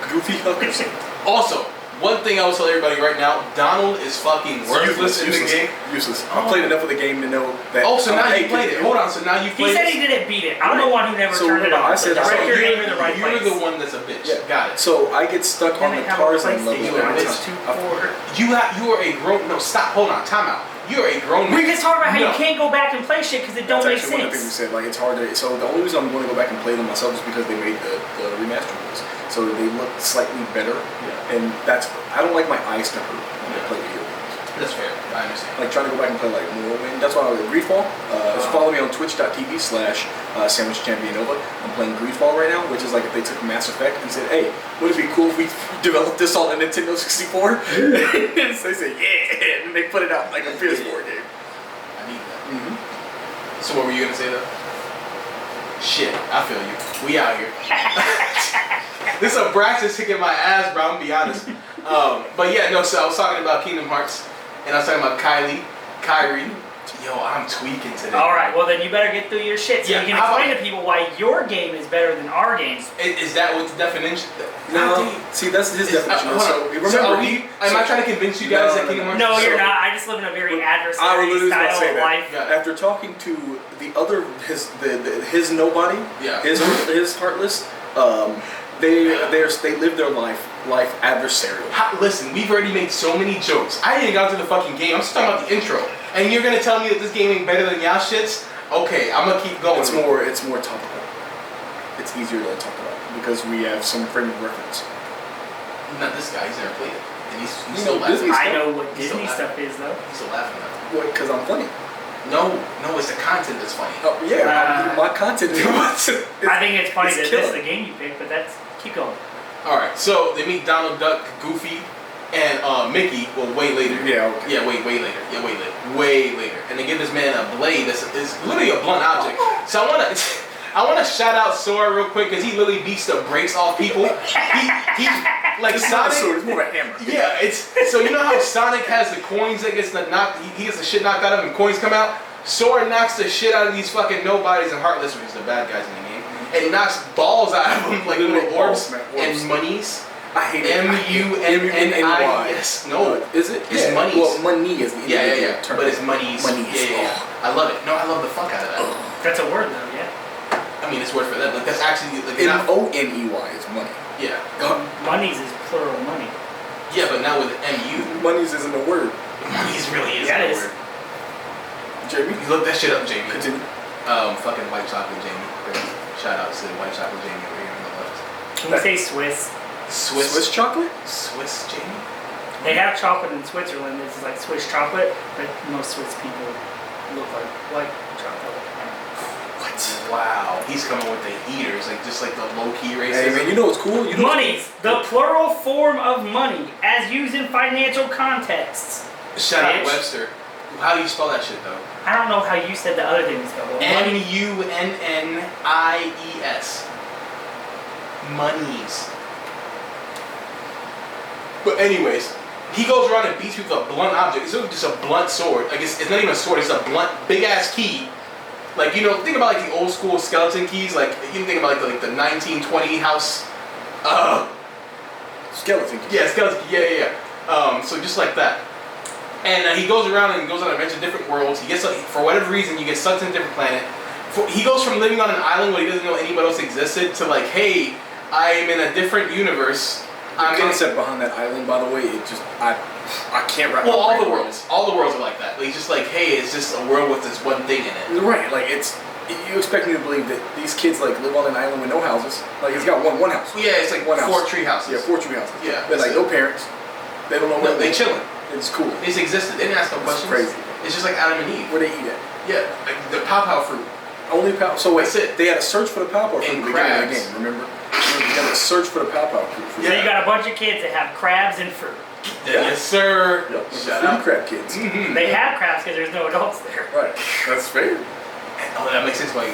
C: Goofy Huckers.
B: Also, one thing I will tell everybody right now, Donald is fucking worthless in the game.
C: Useless. I played enough of the game to know that.
B: Oh, so now you played it. Hold on, so now you played it.
A: He said he didn't beat it. I'm the one who never turned it on.
C: I said
A: you're the right
B: You're
A: place.
B: the one that's a bitch.
C: Yeah.
B: Got it.
C: So I get stuck on the Tarzan level.
A: It's too poor.
B: You are a grown. No, stop. Hold on. Time out. You're a grown man.
A: We just talked about how you can't go back and play shit because it don't make
C: sense. One of the things we said, like it's hard to. So the only reason I'm going to go back and play them myself is because they made the remastered ones, so they look slightly better. Yeah. And that's I don't like my eyes to hurt when I play video games.
B: That's fair. I understand.
C: Like trying to go back and play like Morrowind. That's why I was at Greedfall. If you follow me on twitch.tv/SandwichChampionNova, I'm playing Greedfall right now, which is like if they took Mass Effect and said, hey, would it be cool if we developed this on a Nintendo 64? So they said, yeah, and they put it out like a PS4 game.
B: I need that. So what were you gonna say though? Shit, I feel you. We out here. This Abraxas kicking my ass, bro. I'm gonna be honest. But yeah, no. So I was talking about Kingdom Hearts, and I was talking about Kyrie. Yo, I'm tweaking today.
A: All right, well then you better get through your shit so you can explain to people why your game is better than our game.
B: Is that what the definition?
C: No, see that's his definition. So
B: am I trying to convince you guys that Kingdom Hearts?
A: No, you're not. I just live in a very adversarial style of life.
C: Yeah. After talking to the other his nobody, his heartless, they live their life adversarial.
B: Listen, we've already made so many jokes. I didn't get to the fucking game. I'm just talking about the intro. And you're gonna tell me that this game ain't better than y'all shits? Okay, I'm gonna keep going.
C: It's more topical. It's easier to talk about because we have some frame of reference.
B: Not this guy. He's never played it, and he's still laughing.
A: I know what Disney stuff is though.
B: He's still laughing at it.
C: What? Because I'm funny.
B: No, it's the content that's funny.
C: Oh yeah, my content.
A: I think it's funny that this is the game you picked, but keep going.
B: All right, so they meet Donald Duck, Goofy, and Mickey. Well, way later.
C: Yeah. Okay.
B: Yeah, way later. Way later. And they give this man a blade that's literally a blunt object. So I wanna shout out Sora real quick because he literally beats the brakes off people. He like
C: it's
B: Sonic.
C: not a sword, it's more of a hammer.
B: Yeah, it's so you know how Sonic has the coins that gets knocked. He gets the shit knocked out of him and coins come out. Sora knocks the shit out of these fucking nobodies and heartless, which is the bad guys in the game, and knocks balls out of them like little orbs and monies.
C: I hate it.
B: M-U-N-N-I-S. No.
C: Is it?
B: It's monies.
C: Well, money is the
B: term. But it's monies.
C: Monies.
B: Yeah. I love it. No, I love the fuck out of that.
A: That's a word though, yeah.
B: I mean, it's word for that. Like, that's actually... Like,
C: M-O-N-E-Y is money.
B: Yeah.
A: Monies is plural money.
B: Yeah, but now with M-U.
C: Monies isn't a word.
B: Monies really isn't a word.
C: Jamie?
B: You look that shit up, Jamie.
C: Continue.
B: Fucking white chocolate Jamie. Shout out to white chocolate Jamie over here on the left.
A: Can we say Swiss?
C: Swiss chocolate?
B: Swiss Jamie?
A: They have chocolate in Switzerland. This is like Swiss chocolate, but most Swiss people look like white chocolate.
B: What? Wow. He's coming with the heaters, like just like the low-key racism.
C: Hey man, you know what's cool?
A: Monies, the plural form of money, as used in financial contexts.
B: Shout out Webster. How do you spell that shit though?
A: I don't know how you said the other things though.
B: M-U-N-N-I-E-S. Monies. But anyways, he goes around and beats people with a blunt object. It's just a blunt sword. Like it's not even a sword. It's a blunt, big ass key. Like think about like the old school skeleton keys. Like you think about like the 1920 house.
C: Skeleton keys.
B: Yeah, skeleton key. Yeah. So just like that. And he goes around and goes on adventures in different worlds. He gets for whatever reason you get sucked in a different planet. He goes from living on an island where he doesn't know anybody else existed to like, hey, I'm in a different universe.
C: The concept behind that island, by the way, it just I can't wrap.
B: Well, all the worlds are like that. Like just like, hey, it's just a world with this one thing in it.
C: Right, like you expect me to believe that these kids like live on an island with no houses. Like it's got one house.
B: Yeah, it's like 4 tree houses.
C: Yeah, 4 tree houses.
B: Yeah,
C: they're like no parents. They don't know where
B: they chilling.
C: It's cool.
B: They just existed. They didn't ask no questions.
C: Crazy.
B: It's just like Adam and Eve.
C: Where they eat it?
B: Yeah, like the pow fruit.
C: Only pow. So wait,
B: That's it.
C: they had to search for the pow fruit
B: And
C: at the beginning of the
B: crabs.
C: game. Remember? You got to search for the pow fruit.
A: So you got a bunch of kids that have crabs and fruit.
B: Yes, sir.
C: Yep.
B: Shout out.
C: Crab kids.
B: Mm-hmm.
A: They have crabs because there's no adults there.
C: Right. That's fair.
B: Oh, that makes sense why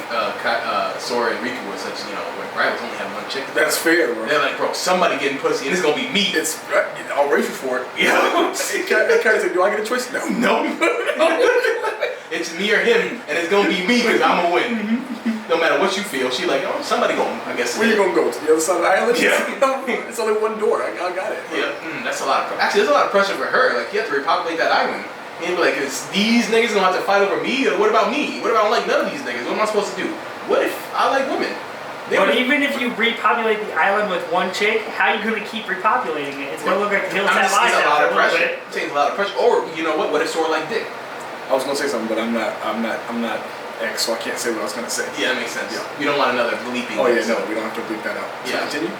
B: Sora and Riku were such, when crabs only have one chick.
C: That's fair, bro.
B: They're like, bro, somebody getting pussy and it's gonna be me.
C: It's outrageous for it.
B: Yeah.
C: That character said, do I get a choice? No.
B: It's me or him, and it's gonna be me because I'm gonna win. No matter what you feel, she like, oh, somebody going, I guess.
C: Where you gonna go? To the other side of the island?
B: Yeah.
C: It's only one door. I got it.
B: Yeah, that's a lot of pressure. Actually, there's a lot of pressure for her. Like, you have to repopulate that island. And be like, is these niggas gonna have to fight over me? Or what about me? What if I don't like none of these niggas? What am I supposed to do? What if I like women?
A: But even if you repopulate the island with one chick, how are you going to keep repopulating it? It's going to look like the Hills Have Eyes
B: a lot of
A: after a little
B: pressure.
A: bit.
B: It takes a lot of pressure. Or, you know what if Sora like dick?
C: I was gonna say something, but I'm not X, so I can't say what I was gonna say.
B: Yeah, that makes sense.
C: Yeah.
B: We don't want another bleeping.
C: Oh yeah, no, we don't have to bleep that out. So
B: Yeah.
C: continue.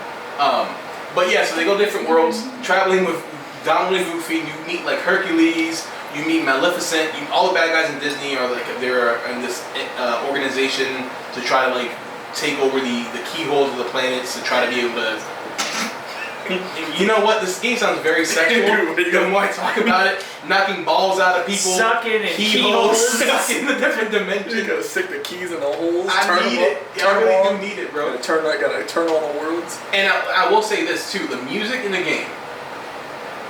B: But yeah, so they go different worlds, traveling with Donald and Goofy. You meet like Hercules. You meet Maleficent. All the bad guys in Disney are like they're in this organization to try to like take over the keyholes of the planets to try to be able to. You know what? This game sounds very sexual. The more I talk about it, knocking balls out of people,
A: sucking and
B: keyholes, sucking the different dimensions.
C: You gotta stick the keys in the holes.
B: I need it. I really do need it, bro.
C: Gotta turn on the worlds.
B: And I will say this too: the music in the game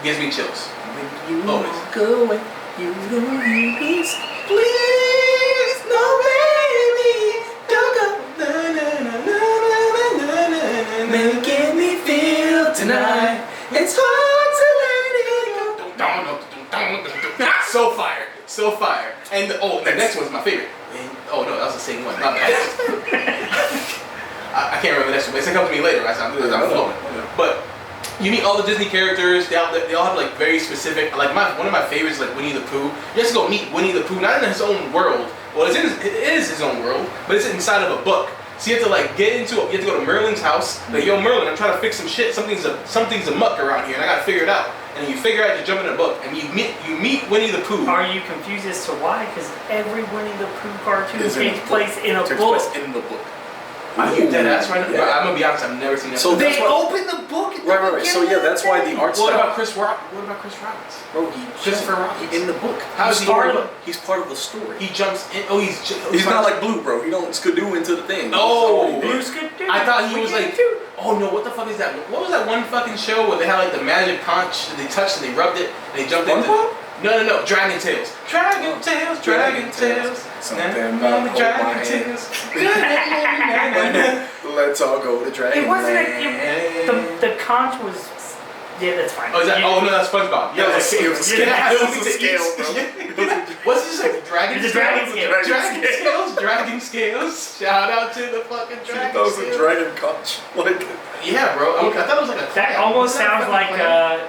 B: gives me chills.
C: When you
B: Always.
C: walk away, you don't please, please, no baby, don't go. Making me feel tonight. It's hard to let it go.
B: So fire, so fire. And the next one's my favorite. Oh no, that was the same one. My bad. I can't remember the next one, but it's gonna come to me later as I'm flowing. But you meet all the Disney characters. They all have like very specific. Like one of my favorites, like Winnie the Pooh. You have to go meet Winnie the Pooh, not in his own world. Well, it is his own world, but it's inside of a book. So you have to like get into it. You have to go to Merlin's house. Like, yo, Merlin, I'm trying to fix some shit. Something's a muck around here, and I gotta figure it out. And then you figure out to jump in a book, and you meet Winnie the Pooh.
A: Are you confused as to why? Because every Winnie the Pooh cartoon
C: Is
A: takes place in a book.
C: in the book.
B: Are you dead ass right now?
C: Yeah.
B: I'm gonna be honest. I've never seen that.
C: So
A: They
C: that's why-
A: open the book at the
C: Right. So yeah, that's why the art
B: What
C: style.
B: about Chris Roberts?
C: Bro,
B: Christopher Roberts.
C: in the book.
B: How is he
C: part
B: in the
C: of? He's part of the story.
B: He jumps in. Oh,
C: He's not like Blue, bro. He don't skidoo into the thing.
B: Oh,
A: Blue's good too.
B: I thought he was
A: We
B: like,
A: did too.
B: oh no, what the fuck is that? What was that one fucking show where they had like the magic conch and they touched and they rubbed it and they jumped into?
C: SpongeBob?
B: No, Dragon Tales. Dragon Tales.
C: Something about
B: Dragon Tales.
C: Let's all go to Dragon
A: It wasn't.
C: Land.
A: The conch was. Yeah, that's fine.
B: Oh, is that? Oh no, that's SpongeBob.
C: Yeah, it was a scale.
A: Yeah,
C: It was a scale, bro.
B: What's this like? Dragon
A: It's a
B: Scales?
A: dragon scale.
B: Dragon Scales. Shout out to the fucking Dragon
C: That was a
B: Scales.
C: dragon conch. Like,
B: Yeah, bro. I thought it was like a.
A: That
B: clam.
A: almost
B: Wasn't that
A: sounds
B: a
A: like
B: clam?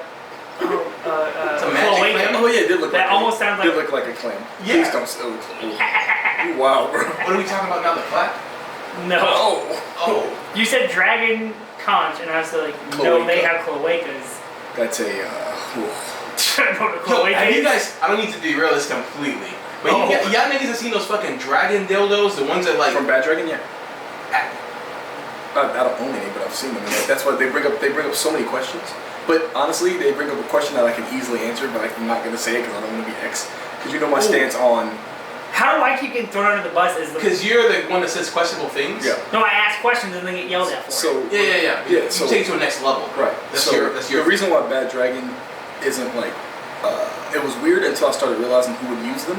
B: It's a magic
A: Chloe.
B: clam?
C: oh yeah, it did look.
A: That
C: like
A: almost sounds
C: Did
A: like.
C: look like a clam.
B: Yeah.
C: Please don't. Wow, bro.
B: What are we talking about now? The clap?
A: No.
B: Oh.
A: You said dragon conch, and I was like, no, they have cloacas.
C: That's a.
A: I don't know what a
B: Yo,
A: cloaca
B: have you
A: is.
B: guys? I don't need to derail this completely, but
A: Oh.
B: y'all niggas have seen those fucking dragon dildos, the ones that like.
C: From Bad Dragon, yeah. I don't own any, but I've seen them. And that's why they bring up so many questions. But honestly, they bring up a question that I can easily answer, but I'm not gonna say it because I don't want to be X. Because you know my stance on.
A: How do I keep getting thrown under the bus as the...
B: Because you're the one that says questionable things.
C: Yeah.
A: No, I ask questions and then get yelled at for it.
C: So
B: Yeah.
C: Yeah,
B: You
C: so-
B: take it to a next level.
C: right.
B: That's
C: so
B: your.
C: the reason why Bad Dragon isn't like. It was weird until I started realizing who would use them.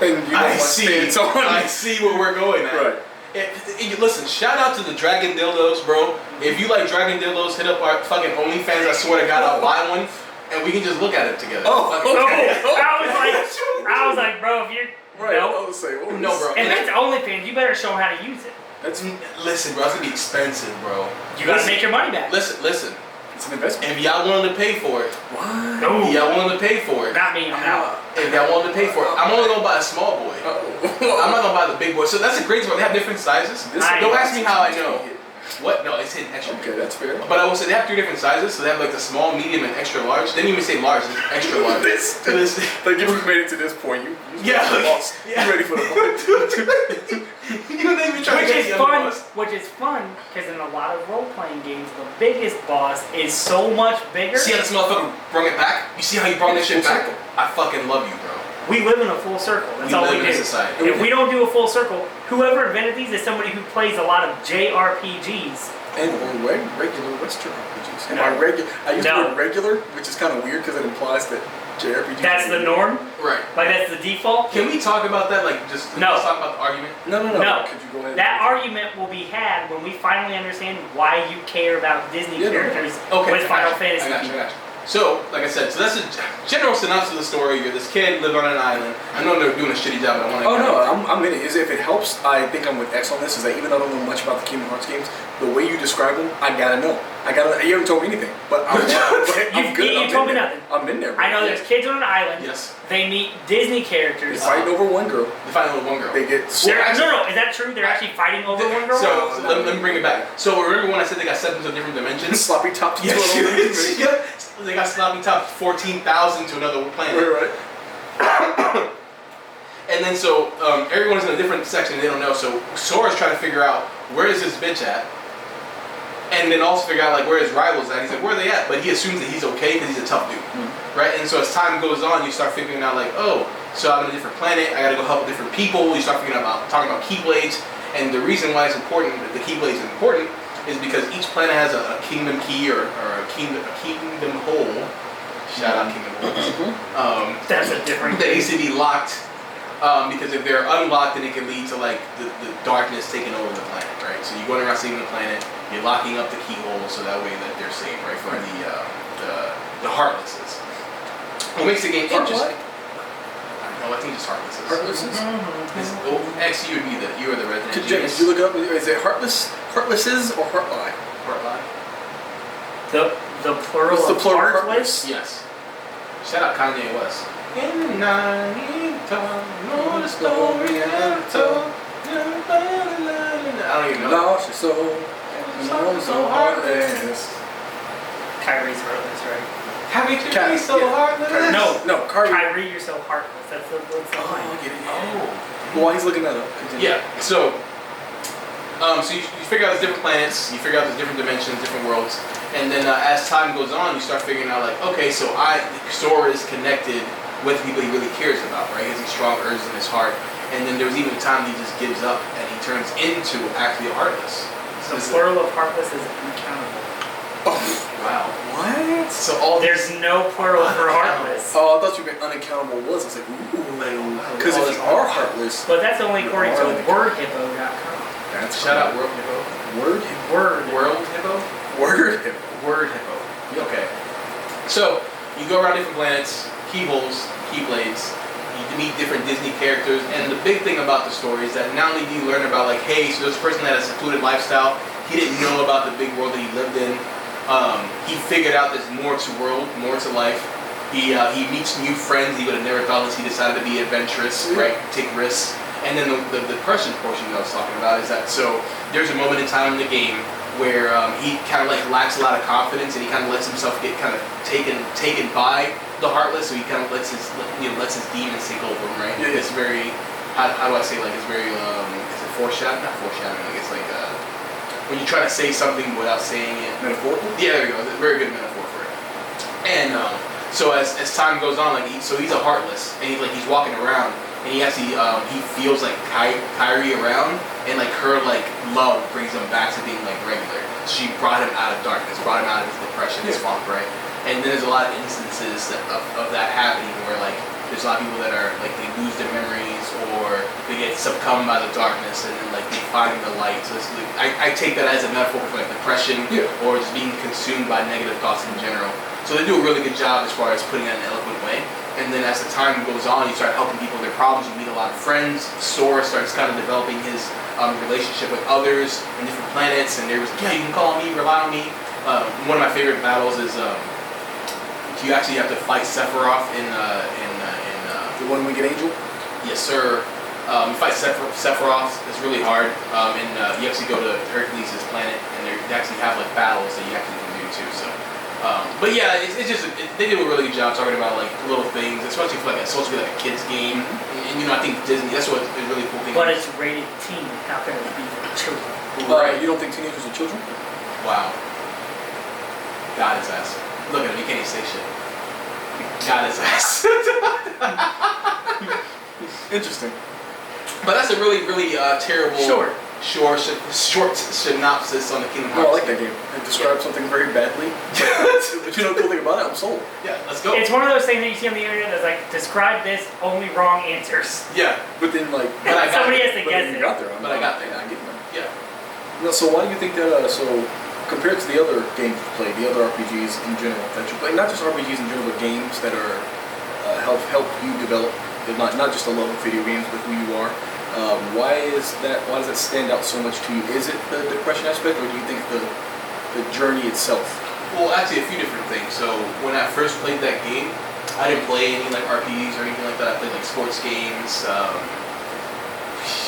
C: And you know my stance on.
B: I see where we're going at.
C: Right.
B: Listen, shout out to the dragon dildos, bro. If you like dragon dildos, hit up our fucking OnlyFans. I swear to God, I'll buy one, and we can just look at it together.
C: Oh,
B: Fucking-
C: okay.
A: I was like, bro, if you're...
C: Right.
A: No.
C: I was saying, what was
B: No, bro.
A: If it's OnlyFans, you better show them how to use it.
B: Listen, bro, it's gonna be expensive, bro.
A: You gotta make your money back.
B: Listen.
C: It's an investment.
B: If y'all willing to pay for it,
C: What?
A: No.
B: if y'all willing to pay for it,
A: Not me, I'm out.
B: if y'all willing to pay for it, I'm only gonna buy a small boy.
C: Oh.
B: I'm not gonna buy the big boy. So that's the great one. They have different sizes.
C: This
A: I-
B: Don't ask me how I know. What? No, it's hidden extra.
C: Okay, that's fair.
B: But I will say they have 3 different sizes, so they have like the small, medium, and extra large. They didn't even say large, it's extra large.
C: Like if you made it to this point, you lost.
B: Yeah.
C: You ready for the ball?
B: You don't even try to get the other boss.
A: Which is fun, because in a lot of role-playing games, the biggest boss is so much bigger.
B: See how this motherfucker brung it back? You see how he brought this shit back? I fucking love you, bro.
A: We live in a full circle. That's all we do.
B: Society.
A: If we don't do a full circle, whoever invented these is somebody who plays a lot of JRPGs.
C: And regular Western RPGs. And by regular, I use the word regular, which is kind of weird because it implies that JRPGs.
A: That's the norm?
B: Right.
A: Like that's the default?
B: Can we talk about that? Like just let's talk about the argument?
C: No. Could you go ahead?
A: That argument will be had when we finally understand why you care about Disney characters with Final Fantasy.
B: I got you. So, like I said, so that's a general synopsis of the story. You're this kid, live on an island. I know they're doing a shitty job, but I want to...
C: Oh, no, I'm in it. If it helps, I think I'm with X on this, is that even though I don't know much about the Kingdom Hearts games, the way you describe them, I gotta know. You haven't told me anything, but I'm good.
A: You told me nothing.
C: I'm in there.
A: I know there's kids on an island.
B: Yes.
A: They meet Disney characters.
C: They're fighting over one girl.
B: They fight over one girl.
C: They get...
A: No, is that true? They're actually fighting over one girl?
B: So let me bring it back. So remember when I said they got stepped into different dimensions?
C: Sloppy tops.
B: Yeah. They got sloppy tops 14,000 to another planet.
C: Right.
B: And then so everyone's in a different section. They don't know. So Sora's trying to figure out where is this bitch at, and then also figure out like where his rivals at. He's like, where are they at? But he assumes that he's okay because he's a tough dude, right? And so as time goes on, you start figuring out like, oh, so I'm in a different planet. I got to go help different people. You start talking about Keyblades, and the reason why it's important, that the Keyblades is important, is because each planet has a kingdom key or a kingdom hole. Shout out Kingdom Holes.
A: That's a different
B: that needs to be locked. Because if they're unlocked, then it can lead to like the darkness taking over the planet, right? So you're going around saving the planet, you're locking up the keyhole so that way that they're safe, right? For the Heartlesses. What makes the game interesting? I don't know, I think it's Heartlesses.
C: Heartlesses?
B: X, you are the resident genius.
C: Did you look up? Is it Heartlesses or Heartline?
B: Heartline.
A: The plural
C: What's the
A: of
C: plural
A: Heartless?
B: Yes. Shout out Kanye West. In the night time, know the story I've told. I don't even know.
C: Lost your soul. So heartless.
A: Kyrie's Heartless, right?
B: Kyrie so heartless?
C: No,
A: Kyrie, you're so heartless. That's the line.
C: I get it.
B: Oh.
C: Well, while he's looking that up, continue.
B: Yeah, so you figure out there's different planets, you figure out there's different dimensions, different worlds, and then as time goes on, you start figuring out like, okay, so Sora is connected with people he really cares about, right? He has these strong urges in his heart, and then there was even a time he just gives up and he turns into actually a Heartless.
A: So the plural of Heartless is uncountable.
B: Oh, wow.
C: What?
B: So all
A: There's no plural for Heartless.
C: Oh, I thought you meant unaccountable was. I was like, ooh. Because if you are heartless.
A: But that's only according to wordhippo.com.
B: That's shout out World Hippo.
A: World
B: Hippo? Word Hippo. Okay. So you go around different planets, keyholes, keyblades. You meet different Disney characters, and the big thing about the story is that not only do you learn about like, hey, so this person had a secluded lifestyle. He didn't know about the big world that he lived in. He figured out there's more to world, more to life. He meets new friends he would have never thought unless he decided to be adventurous, right? Take risks. And then the depression portion that I was talking about is that so there's a moment in time in the game where he kind of like lacks a lot of confidence and he kind of lets himself get kind of taken by the Heartless, so he kind of lets his demons take over him, right? Yeah. It's very how do I say, like, it's very is it foreshadowing? Not foreshadowing. Like it's like when you try to say something without saying it.
C: Metaphorical?
B: Yeah, there we go. It's a very good metaphor for it. And so as time goes on, like so he's a Heartless, and he's walking around, and he actually he feels like Kyrie around, and like her like love brings him back to being like regular. She brought him out of darkness, brought him out of his depression, his funk, right? And then there's a lot of instances of that happening where like there's a lot of people that are like they lose their memories or they get succumbed by the darkness and then like they find the light. So it's like, I take that as a metaphor for like depression or just being consumed by negative thoughts in general. So they do a really good job as far as putting that in an eloquent way. And then as the time goes on, you start helping people with their problems. You meet a lot of friends. Sora starts kind of developing his relationship with others in different planets. And there was like, yeah, you can call on me, rely on me. One of my favorite battles is you actually have to fight Sephiroth in
C: the One-Winged Angel?
B: Yes, sir. You fight Sephiroth. It's really hard. And you actually go to Hercules' planet, and battles that you actually can do too. So, but yeah, it's just they do a really good job talking about like little things, especially for like it's supposed to be like a kids game. And you know, I think Disney, that's what a really cool thing.
A: But it's rated teen. How can it be for children?
B: Right.
C: You don't think teenagers are children?
B: Wow. Got his ass. Look at him. He can't even say shit. Got his ass.
C: Interesting.
B: But that's a really, really terrible. Short synopsis on the Kingdom Hearts.
C: No, I like that game. It describes something very badly. But you know the cool thing about it? I'm sold.
B: Yeah, let's go.
A: It's one of those things that you see on the internet that's like, describe this, only wrong answers.
B: Yeah.
C: But then, like,
A: Somebody has to guess
C: you
A: it.
C: got there.
B: But I got there.
C: I get that.
B: Yeah.
C: No, so why do you think that, so, compared to the other games you played, the other RPGs in general that you play, not just RPGs in general, but games that are, help you develop, not just a love of video games, but who you are, why does that stand out so much to you? Is it the depression aspect, or do you think the journey itself?
B: Well, actually, a few different things. So when I first played that game, I didn't play any like RPGs or anything like that. I played like sports games,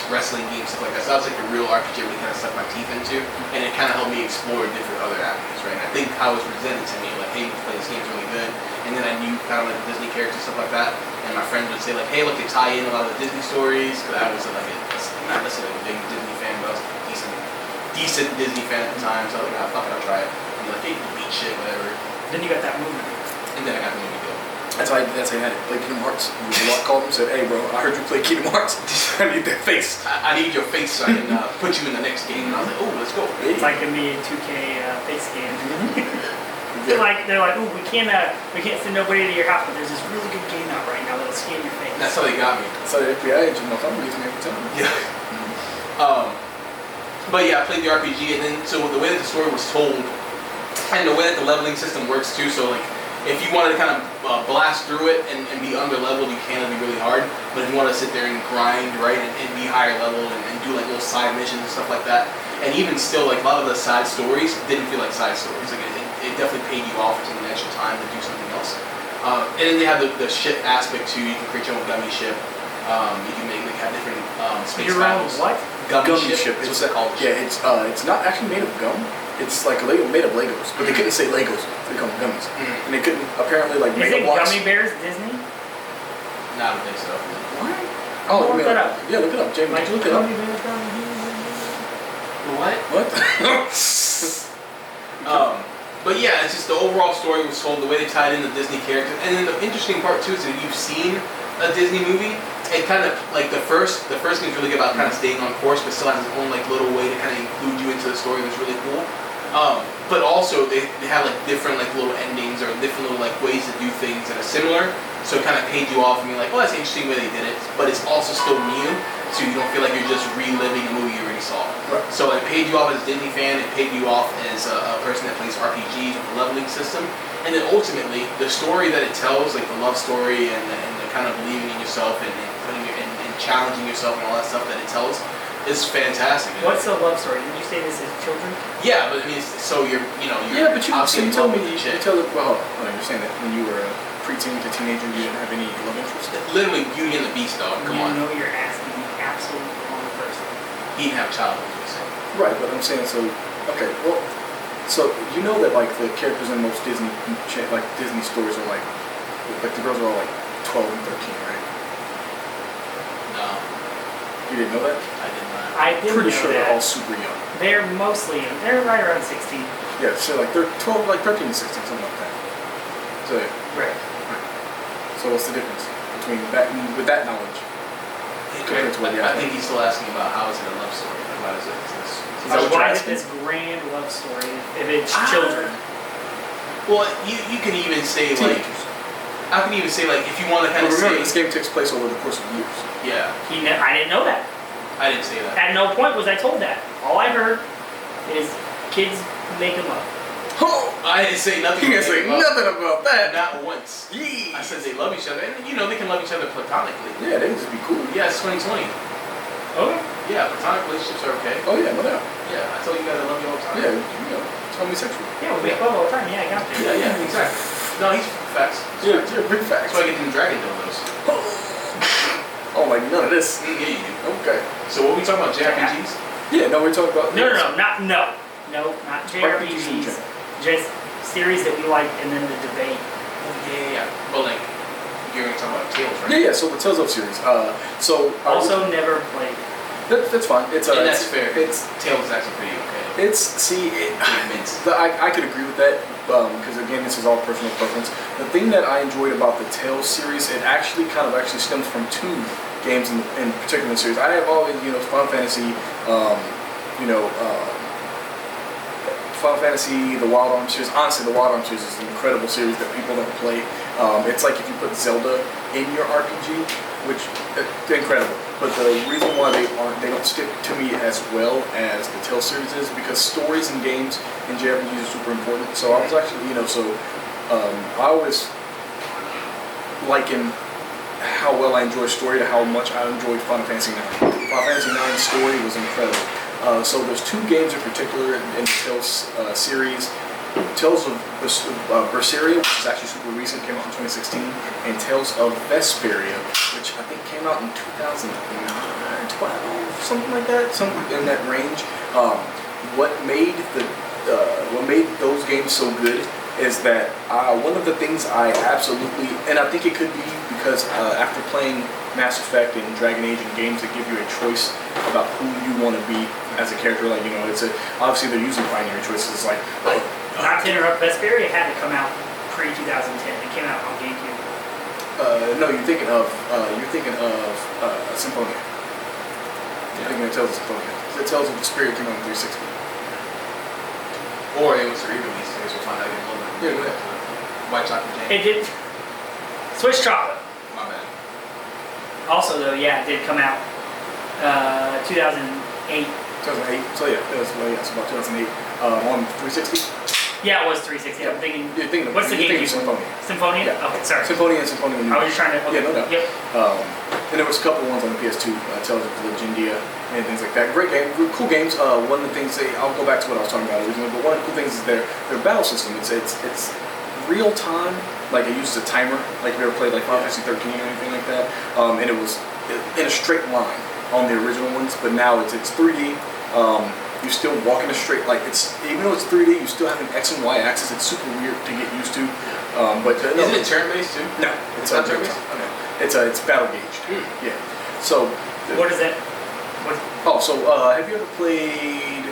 B: wrestling games, stuff like that. So that was like a real RPG I really kind of stuck my teeth into, and it kind of helped me explore different other avenues, right? And I think how it was presented to me, like, hey, you can play this game's really good, and then I knew kind of like the Disney characters, stuff like that, and my friends would say like, hey, look, they tie in a lot of the Disney stories, because I was like not necessarily a big Disney fan, but I was a decent Disney fan at the time, so I was like, fuck it, I'll try it. And like, hey, you beat shit, whatever.
A: Then you got that movie.
B: And then I got the movie deal.
C: That's how I had it. Play Kingdom Hearts. Called him and said, hey bro, I heard you play Kingdom Hearts. I need that face.
B: I need your face so I can put you in the next game. And I was like, oh, let's go.
A: It's like in the 2K face scan. They're like, ooh, we can't send nobody to your house, but there's this really good game out right now that'll scan your face.
B: That's how they got me.
C: That's how the FBI agent knows I'm using every time.
B: Yeah. But yeah, I played the RPG, and then so the way that the story was told, and the way that the leveling system works too. So like, if you wanted to kind of blast through it and be under leveled, you can. It'd be really hard. But if you want to sit there and grind, right, and be higher level and do like little side missions and stuff like that, and even still, like a lot of the side stories didn't feel like side stories. Like it definitely paid you off for taking extra time to do something else. And then they have the ship aspect too. You can create your own gummy ship. You can have different space battles.
A: What?
B: Gummy ship.
C: It's
B: called.
C: Yeah, it's not actually made of gum. It's like made of Legos, but they couldn't say Legos. They call them gummies, and they couldn't apparently like
A: make
C: Mega Blocks.
A: Gummy Bears Disney?
B: No, I don't think so.
A: What?
C: Oh,
A: look that up.
C: Yeah, look it up, Jamie.
A: Like,
C: Look it up.
B: What?
C: What?
B: But yeah, it's just the overall story was told, the way they tied in the Disney characters, and then the interesting part too is that you've seen a Disney movie. It kind of like the first game's really good about kind of staying on course, but still has its own like little way to kind of include you into the story that's really cool. But also they have like different like little endings or different little like ways to do things that are similar. So it kind of paid you off and you're like, oh, that's an interesting way they did it. But it's also still new, so you don't feel like you're just reliving a movie you already saw.
C: Right.
B: So it paid you off as a Disney fan. It paid you off as a person that plays RPGs with a leveling system. And then ultimately, the story that it tells, like the love story and the kind of believing in yourself and challenging yourself and all that stuff that it tells, is fantastic.
A: What's the love story? Did you say this is children?
B: Yeah, but I mean, so you're
C: yeah, but you tell me
B: shit.
C: you tell it. Well, you're saying that when you were a preteen to teenager, you didn't have any love interest.
B: Literally, Beauty and the Beast, dog. Come on.
A: You know you're asking the absolute wrong person.
B: He didn't have childhood.
C: Right, but I'm saying so. Okay, well, so you know that like the characters in most Disney stories are like the girls are all like 12 and 13, right?
B: No,
C: You didn't know that?
B: I did not.
A: I didn't
C: Pretty
A: know
C: sure
A: that.
C: they're all super young.
A: They're mostly, they're right around 16.
C: Yeah, so like they're 12, like 13 and 16, something like that. So yeah.
A: Right.
C: So what's the difference between that with that knowledge?
B: I think he's still asking about how is it a love story? Like, why is it?
A: Why is it this grand love story if it's children?
B: Well, you can even say like, I can even say like if you want to kind of
C: remember,
B: say
C: this game takes place over the course of years.
B: Yeah.
A: I didn't know that.
B: I didn't say that.
A: At no point was I told that. All I heard is kids making love.
C: Oh,
B: I didn't say nothing.
C: You didn't say nothing about that.
B: Not once.
C: Yeah.
B: I said they love each other, and you know they can love each other platonically.
C: Yeah, they would just be cool.
B: Yeah, it's 2020.
A: Okay.
B: Yeah, platonic relationships are okay.
C: Oh yeah, no doubt.
B: Yeah, I told you guys I love you all the time.
C: Yeah, you know, it's homosexual.
A: Yeah, we make love all the time. Yeah, I got you.
B: Yeah, exactly. No, he's facts.
C: Yeah, big facts.
B: That's why I get them dragon dildos.
C: Oh, like none of this.
B: Yeah, you do.
C: Okay.
B: So what are we talking about, JRPGs?
C: Yeah, no, we're talking about.
A: No. Nope, not
C: RPGs in
A: JRPGs. Just series that we like, and then the debate.
B: Oh, yeah. But like, you're gonna talk about Tales, right?
C: Yeah. So the Tales of series.
A: Also, never played.
C: That's fine.
B: And that's fair. Tales is actually pretty okay.
C: I could agree with that because again, this is all personal preference. The thing that I enjoyed about the Tales series, it actually stems from two games in particular in the series. I have always, Final Fantasy, Final Fantasy, the Wild Arms series. Honestly, the Wild Arms series is an incredible series that people don't play. It's like if you put Zelda in your RPG, which incredible. But the reason why they don't stick to me as well as the Tales series is because stories and games in JRPGs are super important. So I was actually, I always liken how well I enjoy story to how much I enjoyed Final Fantasy IX. Final Fantasy IX's story was incredible. So there's two games in particular in the Tales series. Tales of Berseria, which is actually super recent, came out in 2016, and Tales of Vesperia, which I think came out in 2009, 12, something like that, something in that range. What made those games so good is that one of the things I absolutely, and I think it could be because after playing Mass Effect and Dragon Age and games that give you a choice about who you want to be as a character, like obviously they're using binary choices. It's like
A: not to interrupt, Vesperia had to come out pre-2010. It came out on GameCube.
C: No, you're thinking of Symphonia. You're thinking of Tales of Symphonia. The Tales of Vesperia came out on 360.
B: Or it was a re-release. I guess we'll find out in a little bit.
C: Yeah, go ahead.
B: White chocolate jam.
A: It did. Swiss chocolate.
B: My bad.
A: Also, though, it did come out 2008.
C: 2008. So yeah, it was about 2008 on 360.
A: Yeah, it was 360. I'm thinking.
C: You're thinking
A: what's the game?
C: Symphonia.
A: Symphonia?
C: Yeah.
A: Okay, sorry.
C: Symphonia and Symphonia.
A: I was just trying to. Okay.
C: Yeah, no doubt.
A: Yep.
C: And there was a couple ones on the PS2, Tales of Legendia and things like that. Great game, cool games. One of the things I'll go back to what I was talking about originally, but one of the cool things is their battle system. It's real time. Like it uses a timer. Like if you ever played like Final Fantasy 13 or anything like that. And it was in a straight line on the original ones, but now it's 3D. You still walk in a straight, even though it's 3D, you still have an X and Y axis. It's super weird to get used to.
B: Isn't it turn-based too?
C: No, it's not turn-based. Okay. It's battle gauged. Yeah. So.
A: What is it?
C: Have you ever played?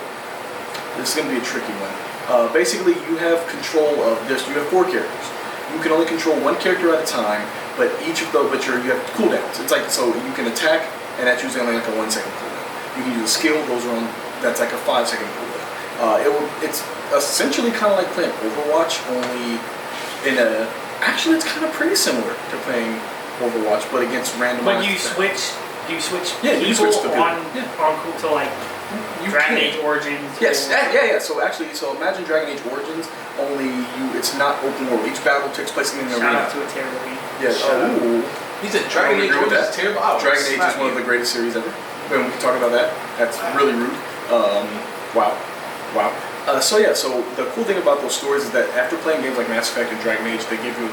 C: This is going to be a tricky one. Basically, you have control of this. You have 4 characters. You can only control one character at a time, but you have cooldowns. It's like you can attack, and that's usually only like a 1 second cooldown. You can use a skill; those are on. That's like a 5 second cooldown. It's essentially kind of like playing Overwatch, only actually it's kind of pretty similar to playing Overwatch, but against randomized.
A: But you switch. Do you switch
C: people
A: you switch to like
C: you
A: Dragon
C: can.
A: Age Origins?
C: Yes, yeah. So imagine Dragon Age Origins. Only it's not open world. Each battle takes place in an arena.
A: Shout out to a terrible game.
C: Yeah.
B: He said Dragon Age Origins is terrible.
C: Dragon Age is one of the greatest series ever. When we can talk about that, that's really rude. Wow. So the cool thing about those stories is that after playing games like Mass Effect and Dragon Age, they give you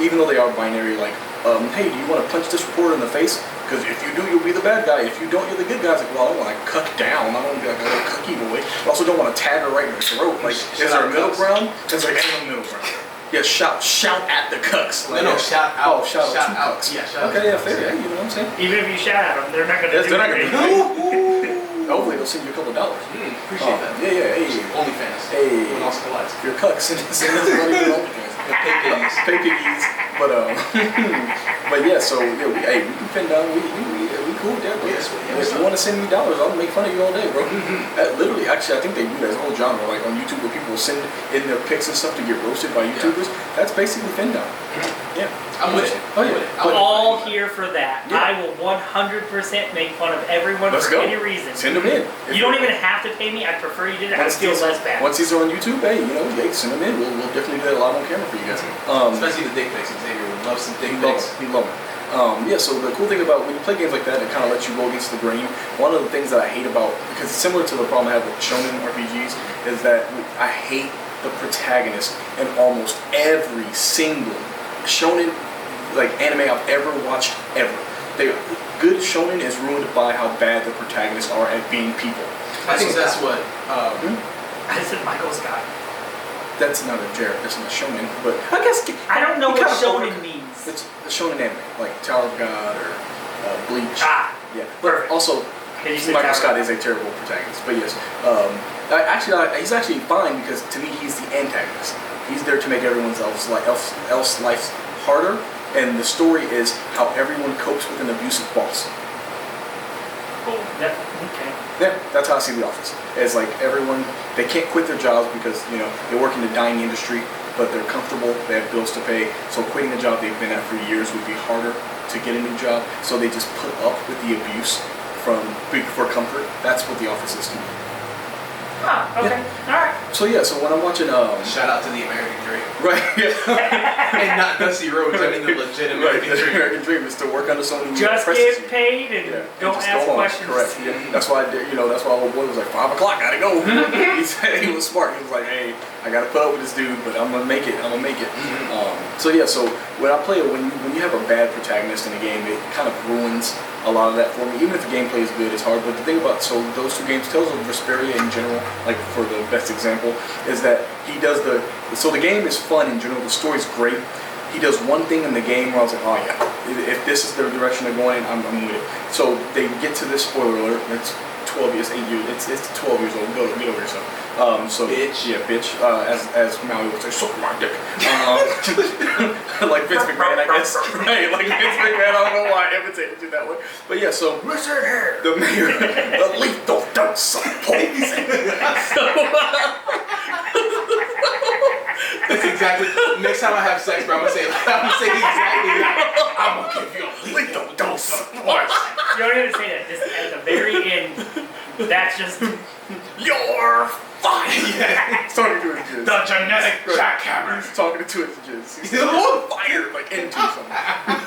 C: even though they are binary, hey, do you want to punch this reporter in the face? Because if you do, you'll be the bad guy. If you don't, you're the good guy. It's like, well, I don't want to cut down. I don't want to be like a little cucky boy. I also don't want to tag her right in the throat. Like, is there a middle ground? It's like, ain't no middle ground. Yeah, shout at the cucks.
B: No, shout out.
C: Shout out.
B: Yeah, shout out.
C: Okay, yeah, fair. Yeah, you know what I'm saying?
A: Even if you shout at them, they're not going to do
C: anything. Hopefully they'll send you a couple $.
B: Appreciate that.
C: Yeah, hey.
B: OnlyFans.
C: Hey.
B: WhenAwesomeCollides.
C: If you're cucks, send us money to OnlyFans. Pay piggies. But yeah, so yeah, we can pin down. We cool with that, bro. Yes, if you want to send me $, I'll make fun of you all day, bro. Literally, actually, I think they do that whole genre, like on YouTube, where people will send in their pics and stuff to get roasted by YouTubers. That's basically pin down. Yeah,
B: I'm with it.
C: Oh yeah,
A: I'm all here for that.
C: Yeah.
A: I will 100% make fun of everyone for any reason.
C: Send them in.
A: You don't even have to pay me. I prefer you did it. I feel less bad.
C: Once these are on YouTube, hey, send them in. We'll definitely do that live on camera for you guys.
B: Especially the dick pics. Xavier would love some dick pics.
C: He love them. So the cool thing about when you play games like that, it kind of lets you go against the grain. One of the things that I hate about, because it's similar to the problem I have with shonen RPGs, is that I hate the protagonist in almost every single shonen anime I've ever watched ever. Good shonen is ruined by how bad the protagonists are at being people.
B: I think that's what
A: Michael Scott.
C: That's not a Jared. That's not shonen. But I guess
A: I don't know
C: he
A: what
C: kind of
A: shonen
C: over-
A: means.
C: It's a shonen anime, like Tower of God or Bleach.
A: Ah,
C: Yeah.
A: perfect.
C: But also,
A: Did you say
C: Michael
A: Tower?
C: Scott is a terrible protagonist. But yes, he's actually fine because to me he's the antagonist. He's there to make everyone else life harder, and the story is how everyone copes with an abusive boss.
A: Oh, okay.
C: Yeah, that's how I see The Office. It's like everyone, they can't quit their jobs because, you know, they work in the dining industry, but they're comfortable, they have bills to pay, so quitting a job they've been at for years would be harder to get a new job, so they just put up with the abuse for comfort. That's what The Office is to me.
A: Ah, okay. Alright.
C: So yeah, so when I'm watching,
B: Shout out to the American Dream.
C: right, yeah.
B: And not Dusty Rhodes, I mean the legit
C: Right,
B: American
C: the
B: Dream.
C: American dream is to work under someone who
A: Just
C: oppresses
A: get
C: you.
A: paid and
C: Yeah,
A: don't
C: just
A: ask
C: go on.
A: questions.
C: Correct. Yeah. That's why that's why old boy was like 5 o'clock. Gotta go. He said he was smart. He was like, hey, I gotta put up with this dude, but I'm gonna make it. So yeah. So when I play, when you have a bad protagonist in a game, it kind of ruins a lot of that for me. Even if the gameplay is good, it's hard. But the thing about those two games, Tales of Vesperia in general, like for the best example, is that he does the game is fun in general. The story's great. He does one thing in the game where I was like, oh yeah, if this is the direction they're going, I'm with it. So they get to this spoiler alert. It's 12 years, 8 years. It's 12 years old. Get over yourself. So
B: Bitch.
C: yeah, bitch. As Maui would say, suck my dick. Like Vince McMahon, I guess. Right, like Vince McMahon. I don't know why I imitated you that way. But yeah, so
A: Listen here.
C: the mayor, a lethal dose of poison.
B: That's exactly. Next time I have sex, bro, I'm gonna say exactly that. I'm gonna give you a lethal dose of poison.
A: You don't even say that. Just at the very end, that's just
C: You're fine. Yeah. He's talking to his jizz.
B: The genetic
C: Right.
B: jackhammer.
C: He's talking to his jizz. He's on fire, like into something.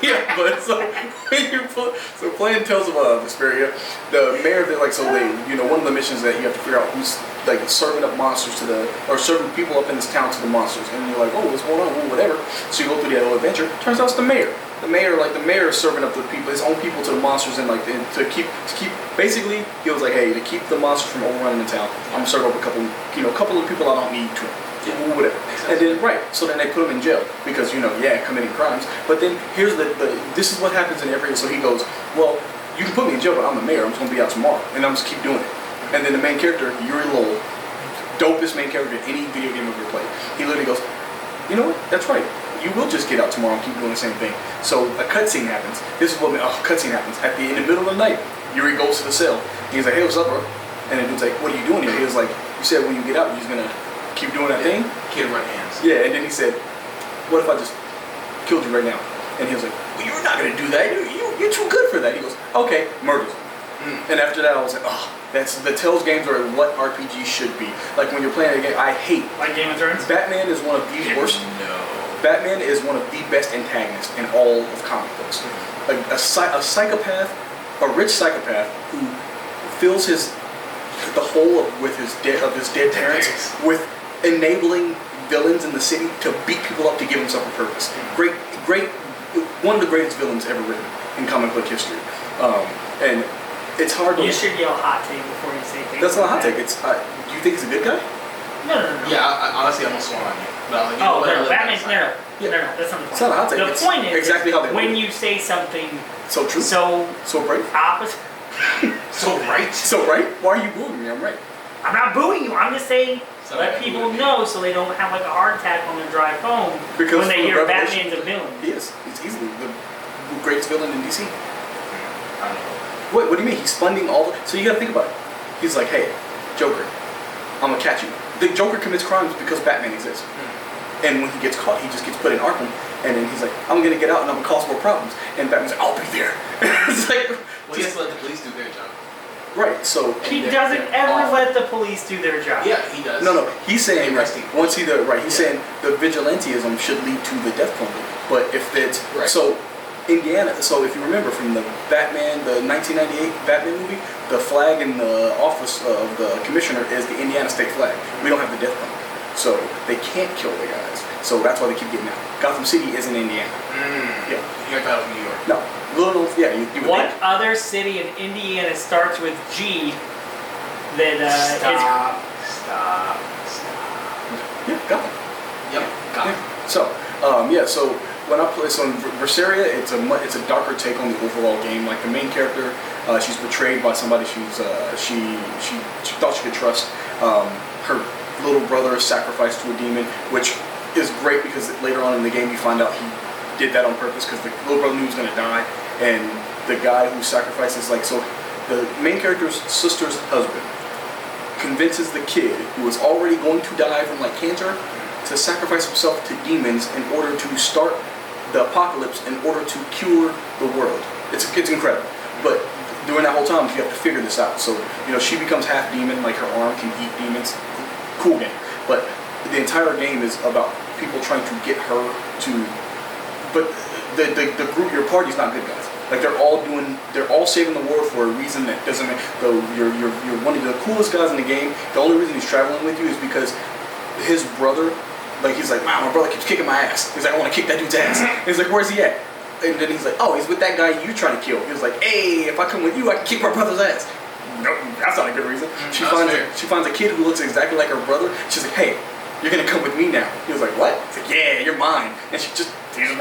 C: Yeah, but so when you playing Tales of Vesperia, the mayor one of the missions that you have to figure out who's like serving up monsters or serving people up in this town to the monsters, and you're like, oh, what's going on? Ooh, whatever. So you go through the whole adventure. Turns out it's the mayor. The mayor is serving up the people, his own people, to the monsters, and to keep. Basically, he was like, hey, to keep the monsters from overrunning the town, I'm gonna serve up a couple of people I don't need to. Ooh, whatever. And then so then they put him in jail because committing crimes. But then here's this is what happens in every. So he goes, well, you can put me in jail, but I'm the mayor. I'm just gonna be out tomorrow, and I'm just keep doing it. And then the main character, Yuri Lowell, dopest main character in any video game I've ever played. He literally goes, you know what? That's right. You will just get out tomorrow and keep doing the same thing. So a cutscene happens. This is what cutscene happens. In the middle of the night, Yuri goes to the cell. He's like, hey, what's up, bro? And the dude's like, what are you doing here? He was like, you said when you get out, you're just gonna keep doing that thing?
B: Kid run hands.
C: Yeah, and then he said, what if I just killed you right now? And he was like, well, you're not gonna do that. You're too good for that. He goes, okay, murders him. And after that, I was like, oh, the Tales games are what RPGs should be. Like when you're playing a game, I hate.
A: like Game of Thrones.
C: Batman is one of the worst.
B: No.
C: Batman is one of the best antagonists in all of comic books. Like a psychopath, a rich psychopath who fills the hole with his dead parents with enabling villains in the city to beat people up to give himself a purpose. Great, one of the greatest villains ever written in comic book history. And it's hard to.
A: You should yell hot take before you say things.
C: That's not a hot
A: like
C: take. It's. Do you think he's a good guy?
A: No.
B: Yeah, I honestly, I'm gonna swan on you. But
A: Batman's no. That's not the point.
C: It's not a hot take.
A: The point is
C: exactly how they
A: when
C: look.
A: you say something
C: So true.
A: so
C: brave.
A: opposite.
B: So right.
C: So right. Why are you booing me? I'm right.
A: I'm not booing you. I'm just saying
B: So
A: let
B: bad.
A: people know so they don't have like a heart attack on their drive home
C: Because
A: when they
C: for the
A: hear
C: Revelation-
A: Batman's a villain.
C: He is. He's easily the greatest villain in DC.
B: I don't know.
C: What do you mean? He's funding all the... So you gotta think about it. He's like, hey, Joker, I'm gonna catch you. The Joker commits crimes because Batman exists. And when he gets caught, he just gets put in Arkham. And then he's like, I'm gonna get out and I'm gonna cause more problems. And Batman's like, I'll be there. It's like...
B: Well, he has to let the police do their job.
C: Right, so...
A: He doesn't ever let the police do their job.
B: Yeah, he does.
C: No, he's saying
B: Arresting.
C: once he's saying the vigilantism should lead to the death penalty. But if it's
B: Right.
C: so Indiana, so if you remember from the 1998 Batman movie, the flag in the office of the commissioner is the Indiana state flag. We don't have the death penalty, so they can't kill the guys. So that's why they keep getting out. Gotham City is in Indiana. Yeah.
B: You got New York.
C: No, little you would
A: What
C: think.
A: other city in Indiana starts with G that
B: Stop.
C: Gotham.
B: Yep. Gotham.
C: Yeah. So when I play, so in Berseria, it's a darker take on the overall game. Like the main character, she's betrayed by somebody she thought she could trust. Her little brother is sacrificed to a demon, which is great because later on in the game you find out he did that on purpose because the little brother knew he was going to die, and the guy who sacrifices, like, so the main character's sister's husband convinces the kid who is already going to die from like cancer to sacrifice himself to demons in order to start the apocalypse, in order to cure the world. It's incredible. But during that whole time, you have to figure this out. So, she becomes half demon, like her arm can eat demons. Cool game. But the entire game is about people trying to get her to. But the group, your party's not good guys. Like they're all saving the world for a reason that doesn't make. You're one of the coolest guys in the game. The only reason he's traveling with you is because his brother, like he's like, wow, my brother keeps kicking my ass. He's like, I want to kick that dude's ass. He's like, where's he at? And then he's like, oh, he's with that guy you're trying to kill. He was like, hey, if I come with you, I can kick my brother's ass. Nope, that's not a good reason. She finds a kid who looks exactly like her brother. She's like, hey, you're gonna come with me now. He was like, what? He's like, yeah, you're mine. And he's a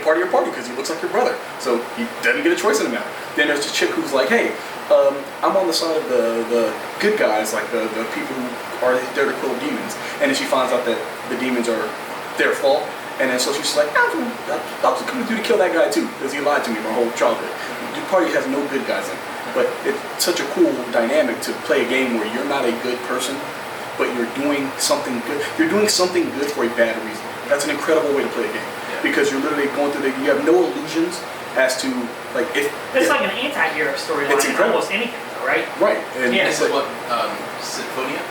C: part of your party because he looks like your brother. So he doesn't get a choice in the matter. Then there's this chick who's like, hey, I'm on the side of the good guys, like the people who are there to kill demons. And then she finds out that the demons are their fault. And then so she's like, I was coming through to kill that guy too because he lied to me my whole childhood. The party has no good guys in it. But it's such a cool dynamic to play a game where you're not a good person, but you're doing something good. You're doing something good for a bad reason. That's an incredible way to play a game. Because you're literally going through you have no illusions as to, like, if...
A: It's like an anti-hero storyline in almost anything, though, right?
C: Right. And
B: this is what, Symphonia?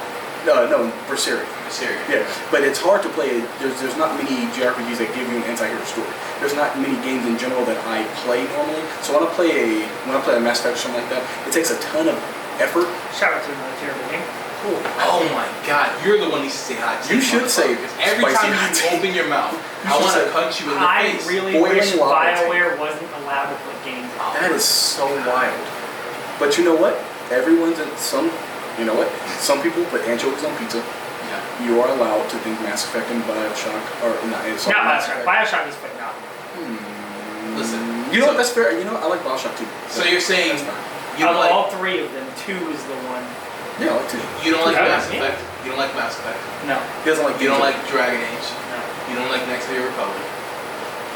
C: No, Berseria.
B: Berseria.
C: Yeah, but it's hard to play. There's not many JRPGs that give you an anti-hero story. There's not many games in general that I play normally. So when I play a Mass Effect or something like that, it takes a ton of effort.
A: Shout out to another terrible game.
B: Cool. Oh my God, you're the one who needs to say hot tea.
C: You should say
B: every time you open your mouth, I want to punch you in the face.
A: I really wish BioWare wasn't allowed to put games out.
C: That is so wild. But you know what? You know what? Some people put anchovies on pizza.
B: Yeah.
C: You are allowed to think Mass Effect and Bioshock are not.
A: Not Mass Effect. Bioshock is phenomenal.
B: Listen.
C: You know what? That's fair. You know, I like Bioshock too.
B: So you're saying
A: of all three of them, 2 is the one.
C: Yeah, I like 2.
B: You don't like Mass Effect. You don't like Mass Effect.
A: No.
C: He doesn't like.
B: You don't like Dragon Age.
A: No.
B: You don't like Knights of the Republic.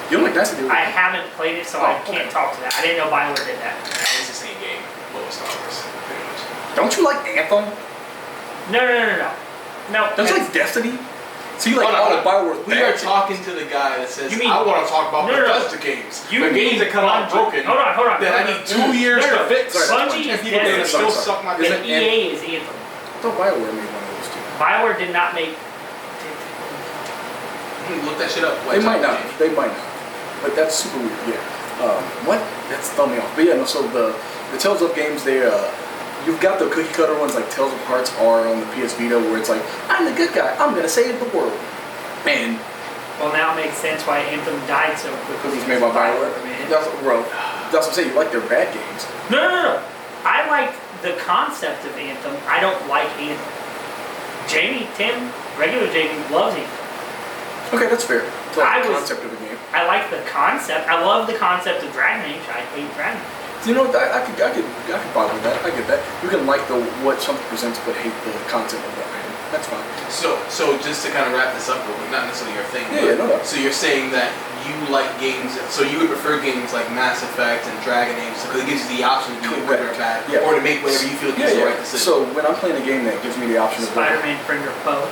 C: You don't like Knights of the Republic?
A: I haven't played it, so I can't talk to that. I didn't know BioWare did that.
B: It's the same game, but with Star Wars, pretty much.
C: Don't you like Anthem?
A: No.
C: Don't you like Destiny? So you like all the BioWare?
B: We are talking to the guy that says, I want to talk about Bethesda games.
A: The
B: games that come out broken.
A: Hold on.
B: That I need 2 years to fix.
A: Bungie is Destiny.
B: Still suck my dick.
A: And EA is Anthem.
C: I thought BioWare made one of those two.
A: BioWare did not make...
B: Look that shit up.
C: They might not. But that's super weird, yeah. What? That's throwing me off. But yeah, no, so the Tales of games, you've got the cookie cutter ones like Tales of Hearts are on the PS Vita where it's like, I'm the good guy, I'm gonna save the world. And
A: well, now it makes sense why Anthem died so quickly.
C: Because it's made by BioWare. That's what I'm saying, you like their bad games.
A: No. I like the concept of Anthem. I don't like Anthem. Regular Jamie loves Anthem.
C: Okay, that's fair. It's like the concept of the game.
A: I like the concept. I love the concept of Dragon Age. I hate Dragon Age.
C: You know, I could bother with that. I get that. You can like what something presents, but hate the concept of that item. That's fine.
B: So just to kind of wrap this up, not necessarily your thing.
C: No.
B: So you're saying that you like games. So you would prefer games like Mass Effect and Dragon Age because it gives you the option to do good or bad, or to make whatever you feel is the right decision.
C: So when I'm playing a game that gives me the option of
A: Spider-Man, friend or foe.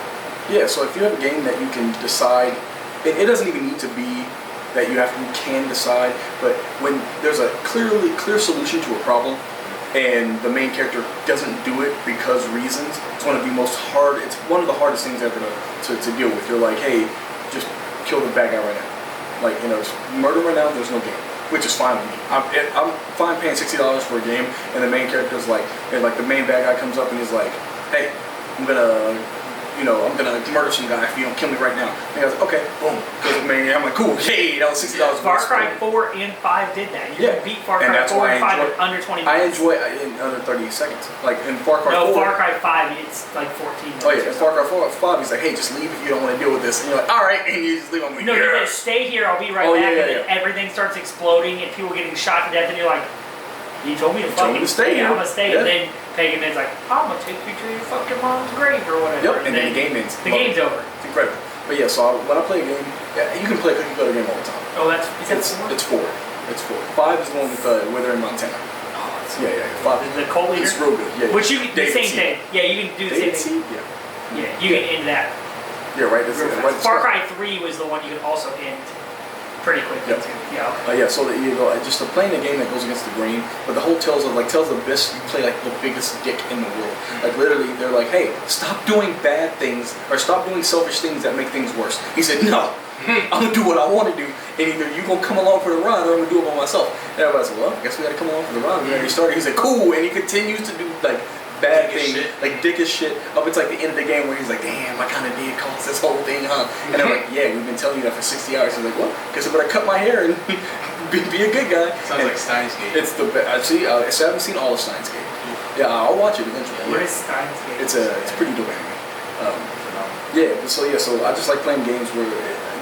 C: Yeah. So if you have a game that you can decide, it doesn't even need to be that you can decide, but when there's a clear solution to a problem and the main character doesn't do it because reasons, it's one of the hardest things ever to deal with. You're like, hey, just kill the bad guy right now. Like, just murder right now, there's no game, which is fine with me. I'm fine paying $60 for a game and the main character's like, and like the main bad guy comes up and he's like, hey, I'm gonna I'm gonna murder some guy if you don't kill me right now. And I was like, okay, boom. I'm like, cool, yay, that was $60.
A: Far Cry 4 and 5 did that. You can beat Far Cry 4 and 5 in under 20 minutes.
C: I enjoy it in under 30 seconds. Like in Far Cry 4.
A: No, Far Cry 5, it's like 14 minutes.
C: Oh yeah, in Far Cry 5, he's like, hey, just leave if you don't want to deal with this. And you're like, alright, and you just leave. I'm like,
A: no, you're gonna stay here, I'll be right back, and then everything starts exploding and people getting shot to death, and you're like, you told me to fucking stay, I'm gonna stay. And then Pagan is like, I'm gonna take you to your fucking mom's grave or whatever.
C: Yep, and then the game ends.
A: The game's over.
C: It's incredible. But yeah, so when I play a game, you can play a cookie cutter game all the time.
A: Oh, it's 4?
C: It's 4. It's 4. 5 is the one with where they're in Montana.
A: Oh, it's
C: 5.
A: The cult leader?
C: It's real good. Yeah.
A: Which you can, the same thing. Yeah, you can do the same thing.
C: Yeah.
A: Yeah, you can end that.
C: Yeah, right. That's right.
A: Far Cry 3 was the one you could also end pretty quickly too. Yeah.
C: So that just playing a game that goes against the grain, but the whole tells the best you play like the biggest dick in the world. Like literally, they're like, hey, stop doing bad things or stop doing selfish things that make things worse. He said, no, I'm gonna do what I want to do, and either you gonna come along for the ride or I'm gonna do it by myself. And everybody said, well, I guess we gotta come along for the ride. We already started. He said, cool, and he continues to do like bad things, like dick as shit, up until like the end of the game where he's like, damn, I kind of did cause this whole thing, huh? And I'm like, yeah, we've been telling you that for 60 hours. He's like, what? Because I better cut my hair and be a good guy.
B: Sounds like Steins Gate.
C: It's the best. Actually, I haven't seen all of Steins Gate. Yeah, I'll watch it eventually.
A: What is Steins Gate?
C: It's pretty dope anime. So I just like playing games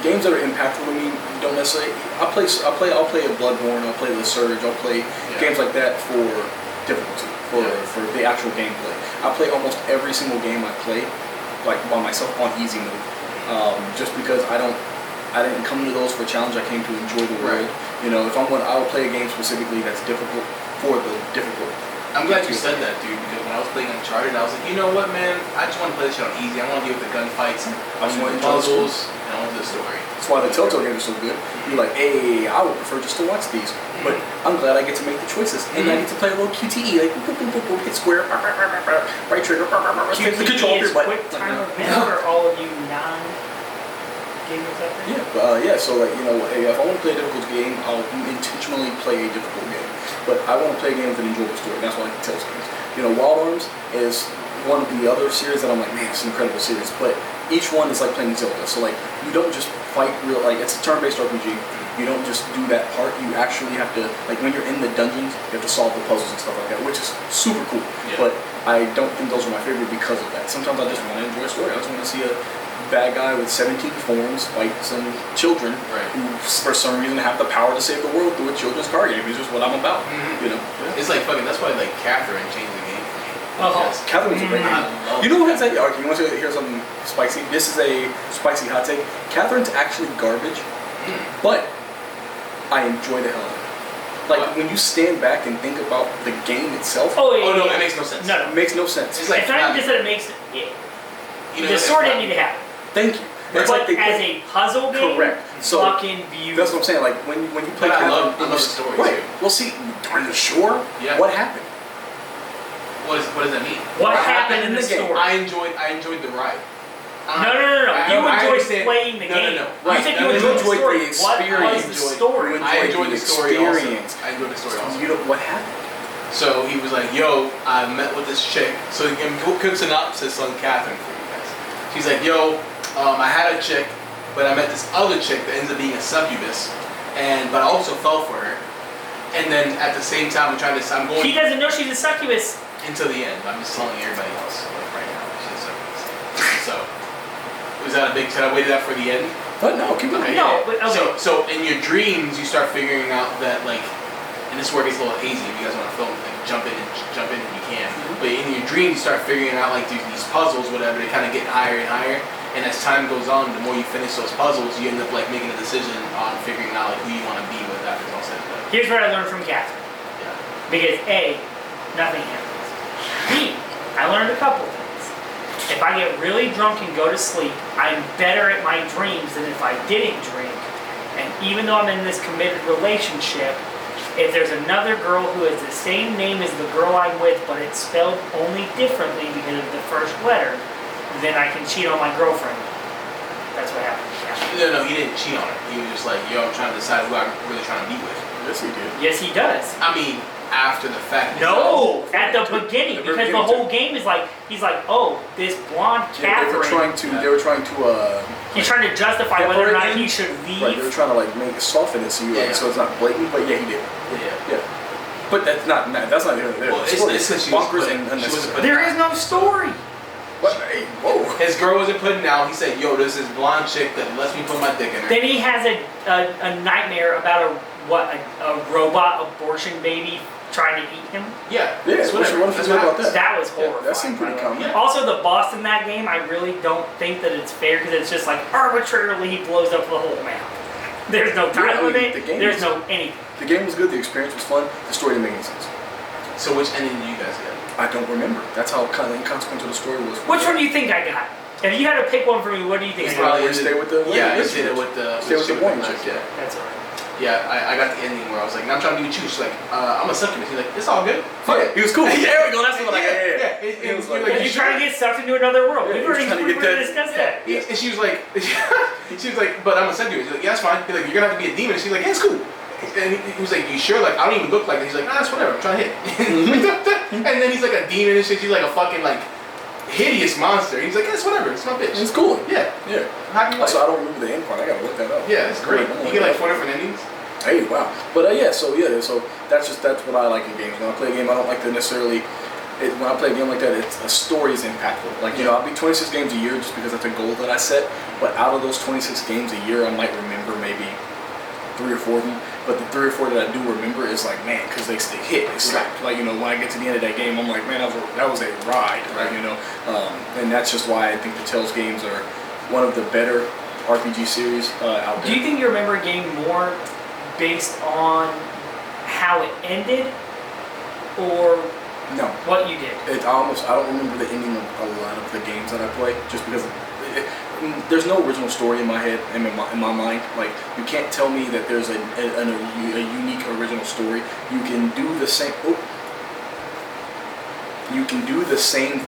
C: games that are impactful to me. Don't necessarily. I'll play a Bloodborne. I'll play The Surge. I'll play games like that for difficulty. For the actual gameplay. I play almost every single game I play, like by myself on easy mode, just because I didn't come to those for a challenge. I came to enjoy the world. If I will play a game specifically that's difficult for the difficult.
B: I'm glad you said that, dude, because when I was playing Uncharted, I was like, you know what, man? I just want to play this shit on easy. I want to deal with the gunfights, I just want the puzzles, and I want the story.
C: That's why the Telltale games are so good. You're like, hey, I would prefer just to watch these, but I'm glad I get to make the choices, and I get to play a little QTE, like boop, boop, boop, boop, hit square, right trigger,
A: QTE
C: the control
A: is quick time event for all of you non-gamers out there.
C: So like hey, if I want to play a difficult game, I'll intentionally play a difficult game. But I want to play games that enjoy the story. That's why I like Telltale games. Wild Arms is one of the other series that I'm like, man, it's an incredible series. But each one is like playing Zelda. So like, you don't just fight it's a turn-based RPG. You don't just do that part. You actually have to, like when you're in the dungeons, you have to solve the puzzles and stuff like that, which is super cool. Yeah. But I don't think those are my favorite because of that. Sometimes I just want to enjoy a story. I just want to see a bad guy with 17 forms fight some children who, for some reason, have the power to save the world through a children's card game. It's just what I'm about.
B: It's like fucking. That's why like Catherine changed the game.
C: Catherine's a great game. You know what I'm saying? Okay, you want to hear something spicy? This is a spicy hot take. Catherine's actually garbage, but I enjoy the hell out of it. Like when you stand back and think about the game itself.
B: Oh no, it makes no sense.
A: No,
C: it makes no sense.
A: It's not even just that it makes. The story didn't need to happen.
C: Thank you.
A: It's like as a puzzle game,
C: correct. So
A: fucking beautiful.
C: That's what I'm saying. Like when you play,
B: I love the story
C: right.
B: too.
C: Well, see, are you sure?
B: Yeah.
C: What happened?
B: What does that mean?
A: What happened in the game?
B: I enjoyed the ride.
A: No. You enjoyed playing the game.
B: No.
A: Right. You said you enjoyed the story. What was the story?
B: I enjoyed the story also. I enjoyed the story also.
C: What happened?
B: So he was like, yo, I met with this chick. So he gave a quick synopsis on Catherine for you guys. She's like, yo, I had a chick, but I met this other chick that ends up being a succubus, but I also fell for her. And then at the same time, I'm going.
A: He doesn't know she's a succubus
B: until the end. I'm just telling everybody else right now she's a succubus. So was that a big? Should I wait that for the end?
C: But no, keep going.
A: Okay, no, but okay.
B: So in your dreams, you start figuring out that like, and this is where it gets a little hazy. If you guys want to film, like jump in and you can. But in your dreams, you start figuring out like these puzzles, whatever. They kind of get higher and higher. And as time goes on, the more you finish those puzzles, you end up like making a decision on figuring out like who you want to be with after it's all said and done.
A: Here's what I learned from Catherine.
B: Yeah.
A: Because A, nothing happens. B, I learned a couple things. If I get really drunk and go to sleep, I'm better at my dreams than if I didn't drink. And even though I'm in this committed relationship, if there's another girl who has the same name as the girl I'm with, but it's spelled only differently because of the first letter, then I can cheat on my girlfriend. That's what happened.
B: No, he didn't cheat on her. He was just like, yo, I'm trying to decide who I'm really trying to be with.
C: Yes, he did.
A: Yes, he does.
B: I mean, after the fact.
A: No, at the beginning,
C: The
A: because
C: very
A: the whole
C: beginning,
A: game is like, he's like, oh, this blonde
C: Yeah,
A: Catherine.
C: they were trying to.
A: He's trying to justify whether or not
B: Separate
A: he should
C: Right, they were
A: leave.
C: trying to like make soften it so you
B: Yeah.
C: so it's not blatant, but yeah, he did.
B: Yeah.
C: Yeah, but that's not here and there.
B: Well,
C: The story
B: it's
C: is
B: 'cause she was
C: bonkers
B: put-
C: and
B: she was
C: unnecessary.
B: put-
A: There is no story.
C: What? Hey, whoa!
B: His girl wasn't putting out. He said, "Yo, there's this blonde chick that lets me put my dick in her."
A: Then he has a nightmare about a robot abortion baby trying to eat him.
B: Yeah.
C: Yeah,
B: that's
C: what
B: whatever.
C: if
B: That's
C: you know
B: what
C: about that?
A: That was
C: Yeah,
A: horrifying.
C: that seemed pretty
A: by the way.
C: common.
B: Yeah.
A: Also, the boss in that game, I really don't think that it's fair because it's just like arbitrarily he blows up the whole map. There's no time
C: Yeah, I mean,
A: limit.
C: the game
A: There's
C: is-
A: no anything.
C: The game was good. The experience was fun. The story didn't make any sense.
B: So which ending do you guys get?
C: I don't remember. That's how kind of inconsequential the story was.
A: Which one do you think I got? If you had to pick one for me, what do you think
B: It's
A: I got?
C: probably stay with the-
B: Yeah,
C: yeah,
B: I did it with the.
C: stay with the
B: chick
C: woman
B: the
C: chick,
B: knife,
A: That's alright.
B: Yeah, I got the ending where I was like, "Now I'm trying to be with you." She's like, "I'm a succubus." He's like, "It's all good."
C: Yeah, he was cool. There we go. That's what I got.
B: Yeah.
C: He was like,
A: Because you're trying to get sucked into another world.
C: Yeah,
A: We've
C: he was
A: already
C: trying to get that-
A: discussed that.
B: And she was like, "But I'm a succubus." He's like, "Yeah, that's fine." He's like, "You're gonna have to be a demon." And she's like, "Yeah, it's cool." And he was like, "You sure?" Like, I don't even look like that. He's like, "Nah, it's whatever. I'm trying to hit." And then he's like a demon and shit. She's like a fucking like hideous monster. He's like, "It's whatever. It's my bitch."
C: It's cool.
B: Yeah.
C: Yeah.
B: Happy life.
C: So I don't remember the end part. I gotta look that up.
B: Yeah, it's great.
C: I'm
B: You
C: like,
B: get like 4 different endings.
C: Hey, wow. But so that's what I like in games. When I play a game, I don't like to necessarily. When I play a game like that, a story is impactful. Like, you know, I'll be 26 games a year just because that's a goal that I set. But out of those 26 games a year, I might remember maybe 3 or 4 of them. But the 3 or 4 that I do remember is like, man, because they hit, they slapped. Like, you know, when I get to the end of that game, I'm like, man, that was a ride, right? You know, and that's just why I think the Tales games are one of the better RPG series out there.
A: Do you think you remember a game more based on how it ended or
C: No.
A: what you did?
C: I don't remember the ending of a lot of the games that I play, just because there's no original story in my head and in my mind. Like, you can't tell me that there's a unique original story. You can do the same. You can do the same